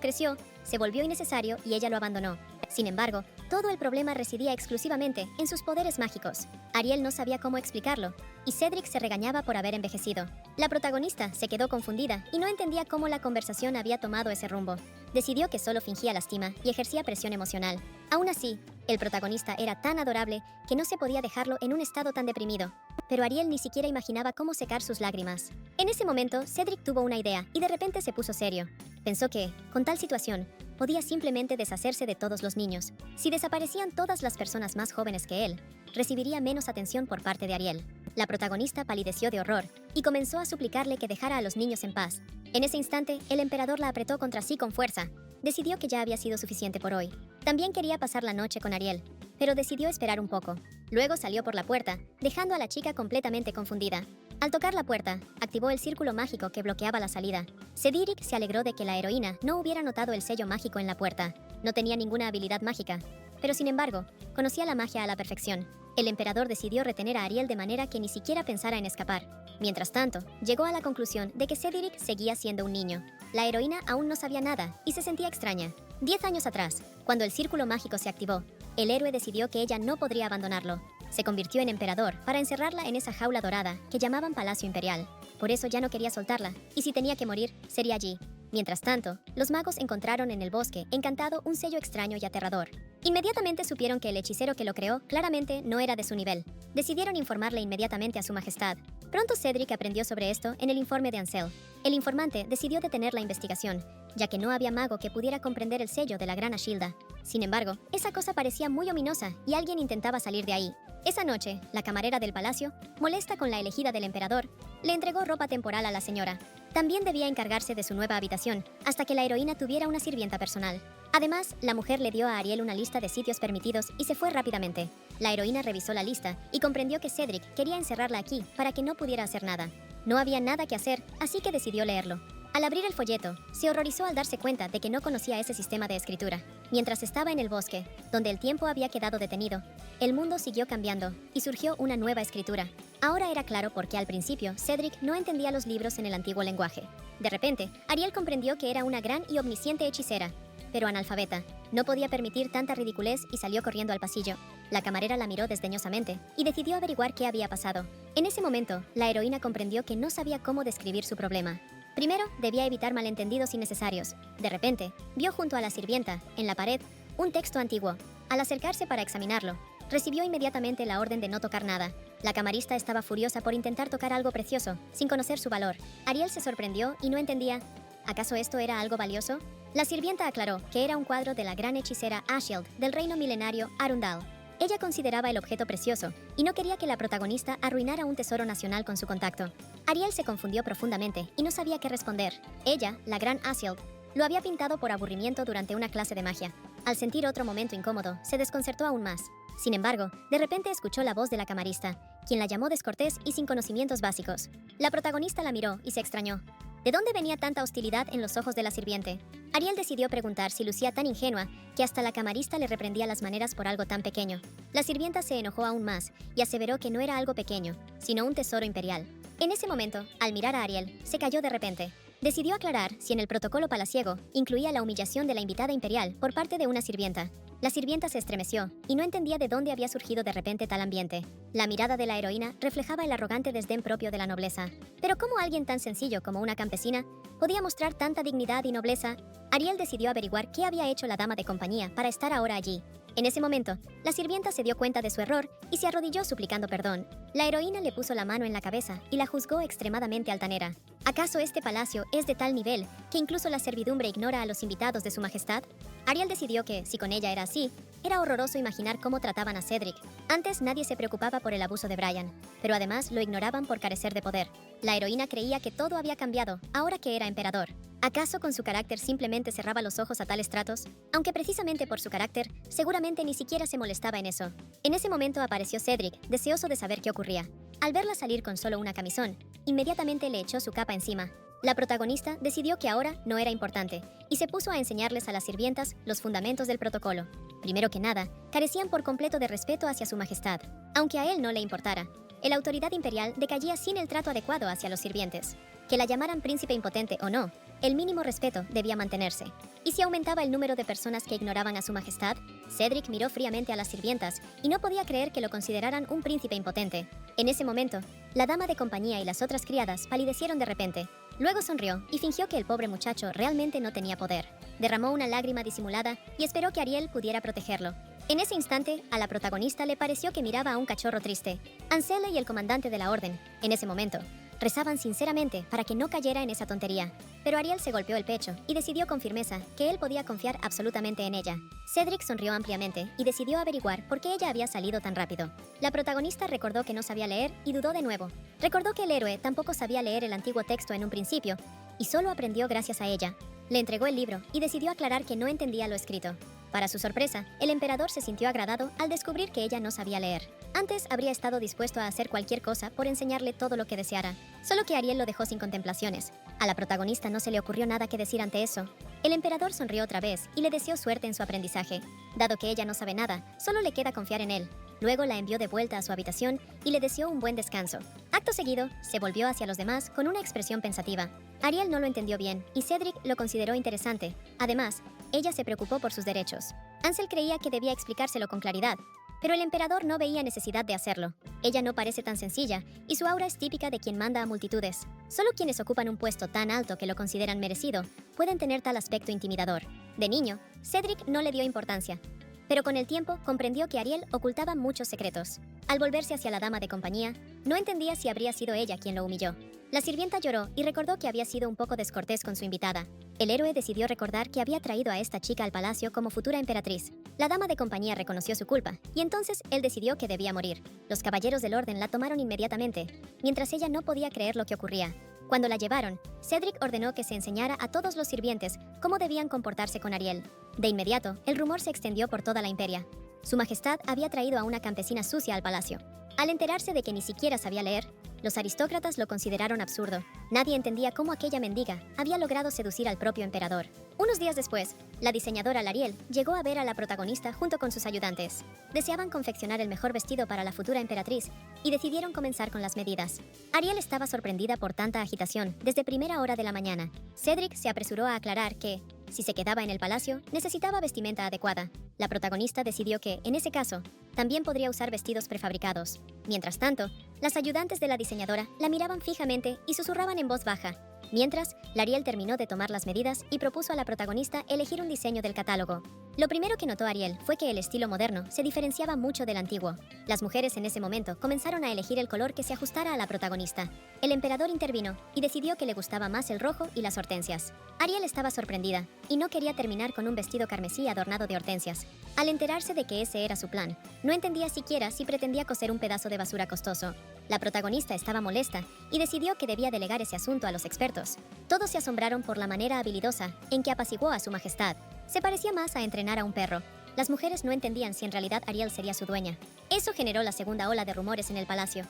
creció, se volvió innecesario y ella lo abandonó. Sin embargo, todo el problema residía exclusivamente en sus poderes mágicos. Ariel no sabía cómo explicarlo, y Cedric se regañaba por haber envejecido. La protagonista se quedó confundida y no entendía cómo la conversación había tomado ese rumbo. Decidió que solo fingía lástima y ejercía presión emocional. Aún así, el protagonista era tan adorable que no se podía dejarlo en un estado tan deprimido. Pero Ariel ni siquiera imaginaba cómo secar sus lágrimas. En ese momento, Cedric tuvo una idea y de repente se puso serio. Pensó que, con tal situación, podía simplemente deshacerse de todos los niños. Si desaparecían todas las personas más jóvenes que él, recibiría menos atención por parte de Ariel. La protagonista palideció de horror y comenzó a suplicarle que dejara a los niños en paz. En ese instante, el emperador la apretó contra sí con fuerza. Decidió que ya había sido suficiente por hoy. También quería pasar la noche con Ariel, pero decidió esperar un poco. Luego salió por la puerta, dejando a la chica completamente confundida. Al tocar la puerta, activó el círculo mágico que bloqueaba la salida. Cedric se alegró de que la heroína no hubiera notado el sello mágico en la puerta. No tenía ninguna habilidad mágica, pero sin embargo, conocía la magia a la perfección. El emperador decidió retener a Ariel de manera que ni siquiera pensara en escapar. Mientras tanto, llegó a la conclusión de que Cedric seguía siendo un niño. La heroína aún no sabía nada y se sentía extraña. 10 años atrás, cuando el círculo mágico se activó, el héroe decidió que ella no podría abandonarlo. Se convirtió en emperador para encerrarla en esa jaula dorada que llamaban Palacio Imperial. Por eso ya no quería soltarla, y si tenía que morir, sería allí. Mientras tanto, los magos encontraron en el bosque encantado un sello extraño y aterrador. Inmediatamente supieron que el hechicero que lo creó claramente no era de su nivel. Decidieron informarle inmediatamente a su majestad. Pronto Cedric aprendió sobre esto en el informe de Ansel. El informante decidió detener la investigación, ya que no había mago que pudiera comprender el sello de la gran Ashilda. Sin embargo, esa cosa parecía muy ominosa y alguien intentaba salir de ahí. Esa noche, la camarera del palacio, molesta con la elegida del emperador, le entregó ropa temporal a la señora. También debía encargarse de su nueva habitación, hasta que la heroína tuviera una sirvienta personal. Además, la mujer le dio a Ariel una lista de sitios permitidos y se fue rápidamente. La heroína revisó la lista y comprendió que Cedric quería encerrarla aquí para que no pudiera hacer nada. No había nada que hacer, así que decidió leerlo. Al abrir el folleto, se horrorizó al darse cuenta de que no conocía ese sistema de escritura. Mientras estaba en el bosque, donde el tiempo había quedado detenido, el mundo siguió cambiando y surgió una nueva escritura. Ahora era claro por qué al principio Cedric no entendía los libros en el antiguo lenguaje. De repente, Ariel comprendió que era una gran y omnisciente hechicera, pero analfabeta. No podía permitir tanta ridiculez y salió corriendo al pasillo. La camarera la miró desdeñosamente y decidió averiguar qué había pasado. En ese momento, la heroína comprendió que no sabía cómo describir su problema. Primero, debía evitar malentendidos innecesarios. De repente, vio junto a la sirvienta, en la pared, un texto antiguo. Al acercarse para examinarlo, recibió inmediatamente la orden de no tocar nada. La camarista estaba furiosa por intentar tocar algo precioso, sin conocer su valor. Ariel se sorprendió y no entendía. ¿Acaso esto era algo valioso? La sirvienta aclaró que era un cuadro de la gran hechicera Ashield del reino milenario Arundel. Ella consideraba el objeto precioso y no quería que la protagonista arruinara un tesoro nacional con su contacto. Ariel se confundió profundamente y no sabía qué responder. Ella, la gran Ashield, lo había pintado por aburrimiento durante una clase de magia. Al sentir otro momento incómodo, se desconcertó aún más. Sin embargo, de repente escuchó la voz de la camarista, quien la llamó descortés y sin conocimientos básicos. La protagonista la miró y se extrañó. ¿De dónde venía tanta hostilidad en los ojos de la sirviente? Ariel decidió preguntar si lucía tan ingenua que hasta la camarista le reprendía las maneras por algo tan pequeño. La sirvienta se enojó aún más y aseveró que no era algo pequeño, sino un tesoro imperial. En ese momento, al mirar a Ariel, se calló de repente. Decidió aclarar si en el protocolo palaciego incluía la humillación de la invitada imperial por parte de una sirvienta. La sirvienta se estremeció y no entendía de dónde había surgido de repente tal ambiente. La mirada de la heroína reflejaba el arrogante desdén propio de la nobleza. Pero ¿cómo alguien tan sencillo como una campesina podía mostrar tanta dignidad y nobleza? Ariel decidió averiguar qué había hecho la dama de compañía para estar ahora allí. En ese momento, la sirvienta se dio cuenta de su error y se arrodilló suplicando perdón. La heroína le puso la mano en la cabeza y la juzgó extremadamente altanera. ¿Acaso este palacio es de tal nivel que incluso la servidumbre ignora a los invitados de su majestad? Ariel decidió que, si con ella era así, era horroroso imaginar cómo trataban a Cedric. Antes nadie se preocupaba por el abuso de Brian, pero además lo ignoraban por carecer de poder. La heroína creía que todo había cambiado, ahora que era emperador. ¿Acaso con su carácter simplemente cerraba los ojos a tales tratos? Aunque precisamente por su carácter, seguramente ni siquiera se molestaba en eso. En ese momento apareció Cedric, deseoso de saber qué ocurría. Al verla salir con solo una camisón, inmediatamente le echó su capa encima. La protagonista decidió que ahora no era importante y se puso a enseñarles a las sirvientas los fundamentos del protocolo. Primero que nada, carecían por completo de respeto hacia su majestad, aunque a él no le importara. La autoridad imperial decaía sin el trato adecuado hacia los sirvientes. Que la llamaran príncipe impotente o no, el mínimo respeto debía mantenerse. ¿Y si aumentaba el número de personas que ignoraban a su majestad? Cedric miró fríamente a las sirvientas y no podía creer que lo consideraran un príncipe impotente. En ese momento, la dama de compañía y las otras criadas palidecieron de repente. Luego sonrió y fingió que el pobre muchacho realmente no tenía poder. Derramó una lágrima disimulada y esperó que Ariel pudiera protegerlo. En ese instante, a la protagonista le pareció que miraba a un cachorro triste. Ansele y el comandante de la orden, en ese momento, rezaban sinceramente para que no cayera en esa tontería. Pero Ariel se golpeó el pecho y decidió con firmeza que él podía confiar absolutamente en ella. Cedric sonrió ampliamente y decidió averiguar por qué ella había salido tan rápido. La protagonista recordó que no sabía leer y dudó de nuevo. Recordó que el héroe tampoco sabía leer el antiguo texto en un principio y solo aprendió gracias a ella. Le entregó el libro y decidió aclarar que no entendía lo escrito. Para su sorpresa, el emperador se sintió agradado al descubrir que ella no sabía leer. Antes habría estado dispuesto a hacer cualquier cosa por enseñarle todo lo que deseara, solo que Ariel lo dejó sin contemplaciones. A la protagonista no se le ocurrió nada que decir ante eso. El emperador sonrió otra vez y le deseó suerte en su aprendizaje. Dado que ella no sabe nada, solo le queda confiar en él. Luego la envió de vuelta a su habitación y le deseó un buen descanso. Acto seguido, se volvió hacia los demás con una expresión pensativa. Ariel no lo entendió bien y Cedric lo consideró interesante. Además, ella se preocupó por sus derechos. Ansel creía que debía explicárselo con claridad, pero el emperador no veía necesidad de hacerlo. Ella no parece tan sencilla y su aura es típica de quien manda a multitudes. Solo quienes ocupan un puesto tan alto que lo consideran merecido pueden tener tal aspecto intimidador. De niño, Cedric no le dio importancia, pero con el tiempo comprendió que Ariel ocultaba muchos secretos. Al volverse hacia la dama de compañía, no entendía si habría sido ella quien lo humilló. La sirvienta lloró y recordó que había sido un poco descortés con su invitada. El héroe decidió recordar que había traído a esta chica al palacio como futura emperatriz. La dama de compañía reconoció su culpa, y entonces él decidió que debía morir. Los caballeros del orden la tomaron inmediatamente, mientras ella no podía creer lo que ocurría. Cuando la llevaron, Cedric ordenó que se enseñara a todos los sirvientes cómo debían comportarse con Ariel. De inmediato, el rumor se extendió por toda la imperia. Su majestad había traído a una campesina sucia al palacio. Al enterarse de que ni siquiera sabía leer, los aristócratas lo consideraron absurdo. Nadie entendía cómo aquella mendiga había logrado seducir al propio emperador. Unos días después, la diseñadora Lariel llegó a ver a la protagonista junto con sus ayudantes. Deseaban confeccionar el mejor vestido para la futura emperatriz y decidieron comenzar con las medidas. Ariel estaba sorprendida por tanta agitación desde primera hora de la mañana. Cedric se apresuró a aclarar que, si se quedaba en el palacio, necesitaba vestimenta adecuada. La protagonista decidió que, en ese caso, también podría usar vestidos prefabricados. Mientras tanto, las ayudantes de la diseñadora la miraban fijamente y susurraban en voz baja. Mientras, Lariel terminó de tomar las medidas y propuso a la protagonista elegir un diseño del catálogo. Lo primero que notó Ariel fue que el estilo moderno se diferenciaba mucho del antiguo. Las mujeres en ese momento comenzaron a elegir el color que se ajustara a la protagonista. El emperador intervino y decidió que le gustaba más el rojo y las hortensias. Ariel estaba sorprendida y no quería terminar con un vestido carmesí adornado de hortensias. Al enterarse de que ese era su plan, no entendía siquiera si pretendía coser un pedazo de basura costoso. La protagonista estaba molesta y decidió que debía delegar ese asunto a los expertos. Todos se asombraron por la manera habilidosa en que apaciguó a su majestad. se parecía más a entrenar a un perro. Las mujeres no entendían si en realidad Ariel sería su dueña. Eso generó la segunda ola de rumores en el palacio.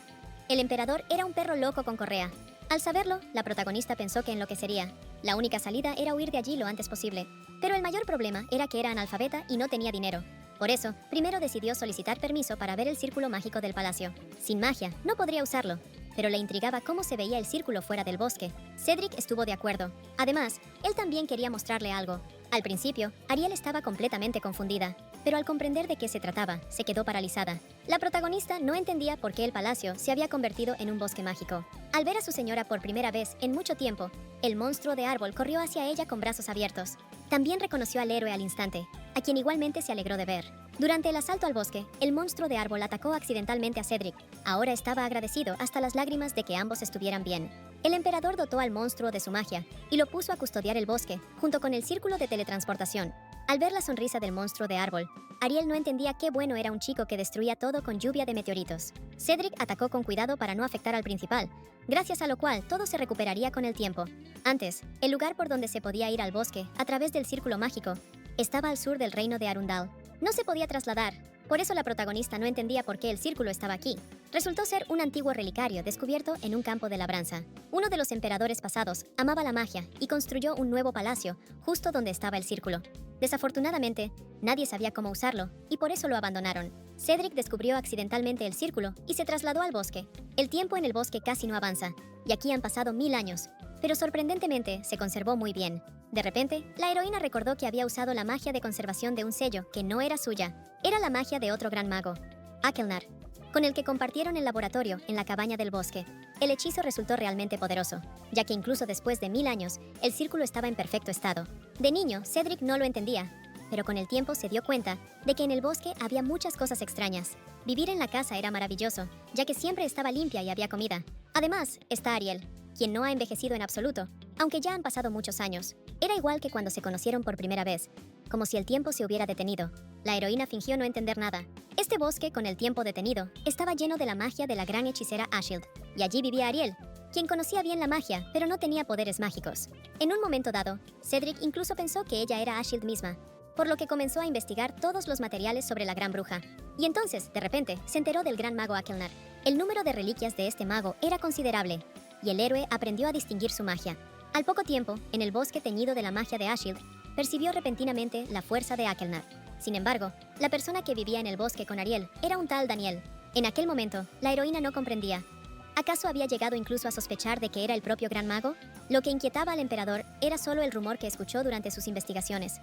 El emperador era un perro loco con correa. Al saberlo, la protagonista pensó que enloquecería. La única salida era huir de allí lo antes posible. Pero el mayor problema era que era analfabeta y no tenía dinero. Por eso, primero decidió solicitar permiso para ver el círculo mágico del palacio. Sin magia, no podría usarlo, pero le intrigaba cómo se veía el círculo fuera del bosque. Cedric estuvo de acuerdo. Además, él también quería mostrarle algo. Al principio, Ariel estaba completamente confundida, pero al comprender de qué se trataba, se quedó paralizada. La protagonista no entendía por qué el palacio se había convertido en un bosque mágico. Al ver a su señora por primera vez en mucho tiempo, el monstruo de árbol corrió hacia ella con brazos abiertos. También reconoció al héroe al instante, a quien igualmente se alegró de ver. Durante el asalto al bosque, el monstruo de árbol atacó accidentalmente a Cedric. Ahora estaba agradecido hasta las lágrimas de que ambos estuvieran bien. El emperador dotó al monstruo de su magia y lo puso a custodiar el bosque, junto con el círculo de teletransportación. Al ver la sonrisa del monstruo de árbol, Ariel no entendía qué bueno era un chico que destruía todo con lluvia de meteoritos. Cedric atacó con cuidado para no afectar al principal, gracias a lo cual todo se recuperaría con el tiempo. Antes, el lugar por donde se podía ir al bosque, a través del círculo mágico, estaba al sur del reino de Arundel. No se podía trasladar, por eso la protagonista no entendía por qué el círculo estaba aquí. Resultó ser un antiguo relicario descubierto en un campo de labranza. Uno de los emperadores pasados amaba la magia y construyó un nuevo palacio justo donde estaba el círculo. Desafortunadamente, nadie sabía cómo usarlo y por eso lo abandonaron. Cedric descubrió accidentalmente el círculo y se trasladó al bosque. El tiempo en el bosque casi no avanza, y aquí han pasado 1000 años, pero sorprendentemente se conservó muy bien. De repente, la heroína recordó que había usado la magia de conservación de un sello que no era suya. Era la magia de otro gran mago, Akelnar, con el que compartieron el laboratorio en la cabaña del bosque. El hechizo resultó realmente poderoso, ya que incluso después de 1000 años, el círculo estaba en perfecto estado. De niño, Cedric no lo entendía, pero con el tiempo se dio cuenta de que en el bosque había muchas cosas extrañas. Vivir en la casa era maravilloso, ya que siempre estaba limpia y había comida. Además, está Ariel, quien no ha envejecido en absoluto, aunque ya han pasado muchos años. Era igual que cuando se conocieron por primera vez, como si el tiempo se hubiera detenido. La heroína fingió no entender nada. Este bosque, con el tiempo detenido, estaba lleno de la magia de la gran hechicera Ashild, y allí vivía Ariel, quien conocía bien la magia, pero no tenía poderes mágicos. En un momento dado, Cedric incluso pensó que ella era Ashild misma, por lo que comenzó a investigar todos los materiales sobre la gran bruja. Y entonces, de repente, se enteró del gran mago Akelnar. El número de reliquias de este mago era considerable, y el héroe aprendió a distinguir su magia. Al poco tiempo, en el bosque teñido de la magia de Ashild, percibió repentinamente la fuerza de Akelnar. Sin embargo, la persona que vivía en el bosque con Ariel era un tal Daniel. En aquel momento, la heroína no comprendía. ¿Acaso había llegado incluso a sospechar de que era el propio gran mago? Lo que inquietaba al emperador era solo el rumor que escuchó durante sus investigaciones,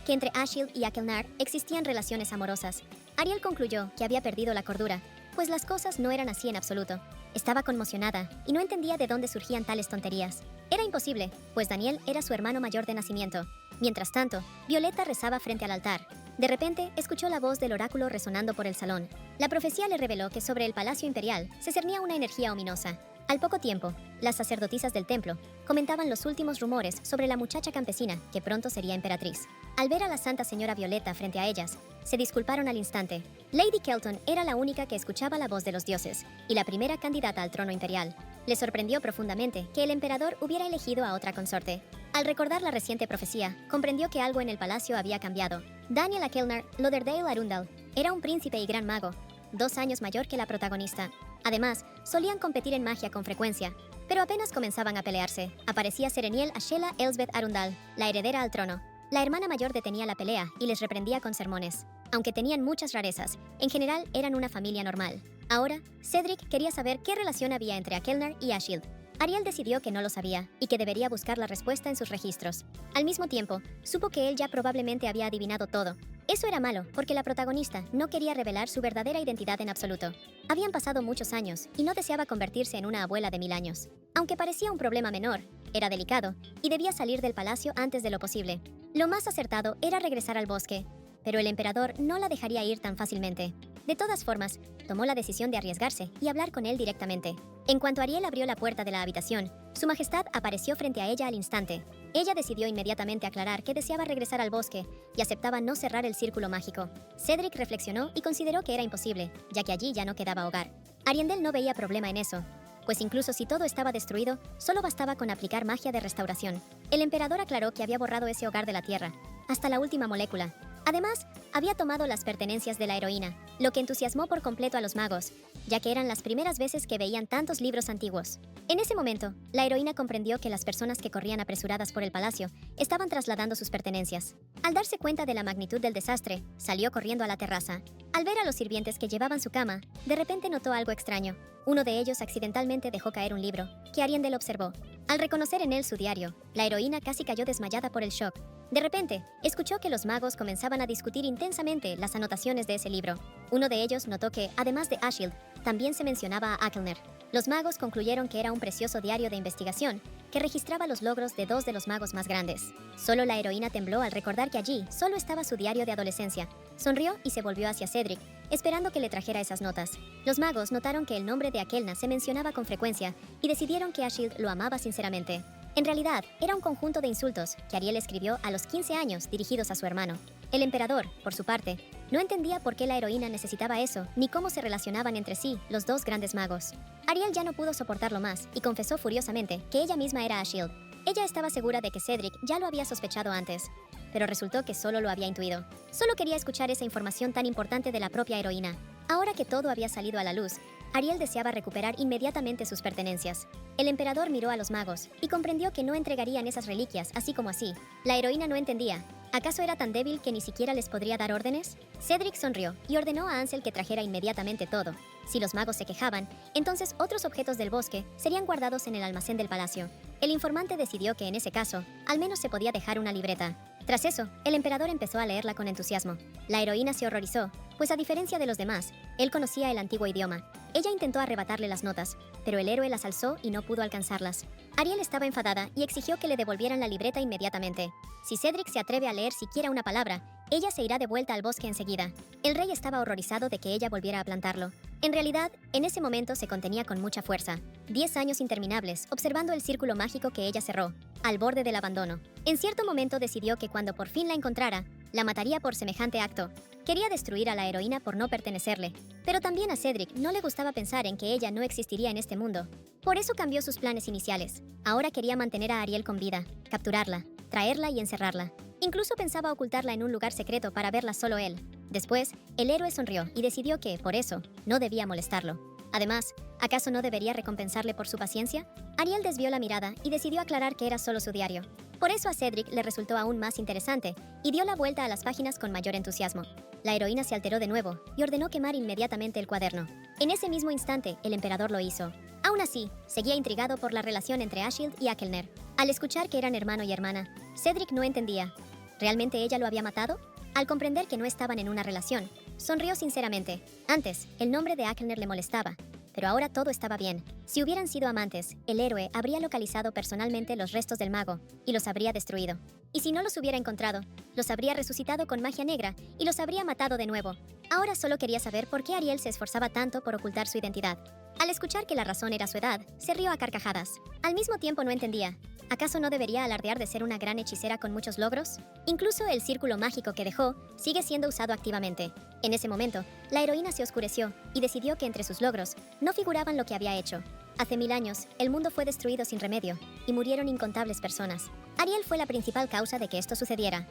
que entre Ashild y Akelnar existían relaciones amorosas. Ariel concluyó que había perdido la cordura, pues las cosas no eran así en absoluto. Estaba conmocionada y no entendía de dónde surgían tales tonterías. Era imposible, pues Daniel era su hermano mayor de nacimiento. Mientras tanto, Violeta rezaba frente al altar. De repente, escuchó la voz del oráculo resonando por el salón. La profecía le reveló que sobre el palacio imperial se cernía una energía ominosa. Al poco tiempo, las sacerdotisas del templo comentaban los últimos rumores sobre la muchacha campesina que pronto sería emperatriz. Al ver a la Santa Señora Violeta frente a ellas, se disculparon al instante. Lady Kelton era la única que escuchaba la voz de los dioses y la primera candidata al trono imperial. Le sorprendió profundamente que el emperador hubiera elegido a otra consorte. Al recordar la reciente profecía, comprendió que algo en el palacio había cambiado. Daniel Akelnar Lauderdale Arundel era un príncipe y gran mago, 2 años mayor que la protagonista. Además, solían competir en magia con frecuencia, pero apenas comenzaban a pelearse. Aparecía Sereniel Ashela Elsbeth Arundel, la heredera al trono. La hermana mayor detenía la pelea y les reprendía con sermones. Aunque tenían muchas rarezas, en general eran una familia normal. Ahora, Cedric quería saber qué relación había entre Akelnar y Ashild. Ariel decidió que no lo sabía y que debería buscar la respuesta en sus registros. Al mismo tiempo, supo que él ya probablemente había adivinado todo. Eso era malo, porque la protagonista no quería revelar su verdadera identidad en absoluto. Habían pasado muchos años y no deseaba convertirse en una abuela de 1000 años. Aunque parecía un problema menor, era delicado y debía salir del palacio antes de lo posible. Lo más acertado era regresar al bosque, pero el emperador no la dejaría ir tan fácilmente. De todas formas, tomó la decisión de arriesgarse y hablar con él directamente. En cuanto Ariel abrió la puerta de la habitación, su majestad apareció frente a ella al instante. Ella decidió inmediatamente aclarar que deseaba regresar al bosque y aceptaba no cerrar el círculo mágico. Cedric reflexionó y consideró que era imposible, ya que allí ya no quedaba hogar. Ariandel no veía problema en eso, pues incluso si todo estaba destruido, solo bastaba con aplicar magia de restauración. El emperador aclaró que había borrado ese hogar de la tierra, hasta la última molécula. Además, había tomado las pertenencias de la heroína, lo que entusiasmó por completo a los magos, ya que eran las primeras veces que veían tantos libros antiguos. En ese momento, la heroína comprendió que las personas que corrían apresuradas por el palacio estaban trasladando sus pertenencias. Al darse cuenta de la magnitud del desastre, salió corriendo a la terraza. Al ver a los sirvientes que llevaban su cama, de repente notó algo extraño. Uno de ellos accidentalmente dejó caer un libro, que Ariel observó. Al reconocer en él su diario, la heroína casi cayó desmayada por el shock. De repente, escuchó que los magos comenzaban a discutir intensamente las anotaciones de ese libro. Uno de ellos notó que, además de Ashield, también se mencionaba a Akelner. Los magos concluyeron que era un precioso diario de investigación que registraba los logros de dos de los magos más grandes. Solo la heroína tembló al recordar que allí solo estaba su diario de adolescencia. Sonrió y se volvió hacia Cedric, esperando que le trajera esas notas. Los magos notaron que el nombre de Akelna se mencionaba con frecuencia y decidieron que Ashield lo amaba sinceramente. En realidad, era un conjunto de insultos que Ariel escribió a los 15 años dirigidos a su hermano. El emperador, por su parte, no entendía por qué la heroína necesitaba eso, ni cómo se relacionaban entre sí los dos grandes magos. Ariel ya no pudo soportarlo más y confesó furiosamente que ella misma era Ashield. Ella estaba segura de que Cedric ya lo había sospechado antes, pero resultó que solo lo había intuido. Solo quería escuchar esa información tan importante de la propia heroína. Ahora que todo había salido a la luz, Ariel deseaba recuperar inmediatamente sus pertenencias. El emperador miró a los magos y comprendió que no entregarían esas reliquias así como así. La heroína no entendía. ¿Acaso era tan débil que ni siquiera les podría dar órdenes? Cedric sonrió y ordenó a Ansel que trajera inmediatamente todo. Si los magos se quejaban, entonces otros objetos del bosque serían guardados en el almacén del palacio. El informante decidió que en ese caso, al menos se podía dejar una libreta. Tras eso, el emperador empezó a leerla con entusiasmo. La heroína se horrorizó, pues a diferencia de los demás, él conocía el antiguo idioma. Ella intentó arrebatarle las notas, pero el héroe las alzó y no pudo alcanzarlas. Ariel estaba enfadada y exigió que le devolvieran la libreta inmediatamente. Si Cedric se atreve a leer siquiera una palabra, ella se irá de vuelta al bosque enseguida. El rey estaba horrorizado de que ella volviera a plantarlo. En realidad, en ese momento se contenía con mucha fuerza. 10 años interminables, observando el círculo mágico que ella cerró, al borde del abandono. En cierto momento decidió que cuando por fin la encontrara, la mataría por semejante acto. Quería destruir a la heroína por no pertenecerle, pero también a Cedric no le gustaba pensar en que ella no existiría en este mundo. Por eso cambió sus planes iniciales. Ahora quería mantener a Ariel con vida, capturarla, traerla y encerrarla. Incluso pensaba ocultarla en un lugar secreto para verla solo él. Después, el héroe sonrió y decidió que, por eso, no debía molestarlo. Además, ¿acaso no debería recompensarle por su paciencia? Ariel desvió la mirada y decidió aclarar que era solo su diario. Por eso a Cedric le resultó aún más interesante y dio la vuelta a las páginas con mayor entusiasmo. La heroína se alteró de nuevo y ordenó quemar inmediatamente el cuaderno. En ese mismo instante, el emperador lo hizo. Aún así, seguía intrigado por la relación entre Ashield y Akelner. Al escuchar que eran hermano y hermana, Cedric no entendía. ¿Realmente ella lo había matado? Al comprender que no estaban en una relación, sonrió sinceramente. Antes, el nombre de Akelner le molestaba, pero ahora todo estaba bien. Si hubieran sido amantes, el héroe habría localizado personalmente los restos del mago y los habría destruido. Y si no los hubiera encontrado, los habría resucitado con magia negra y los habría matado de nuevo. Ahora solo quería saber por qué Ariel se esforzaba tanto por ocultar su identidad. Al escuchar que la razón era su edad, se rió a carcajadas. Al mismo tiempo no entendía. ¿Acaso no debería alardear de ser una gran hechicera con muchos logros? Incluso el círculo mágico que dejó sigue siendo usado activamente. En ese momento, la heroína se oscureció y decidió que entre sus logros no figuraban lo que había hecho. Hace 1000 años, el mundo fue destruido sin remedio y murieron incontables personas. Ariel fue la principal causa de que esto sucediera.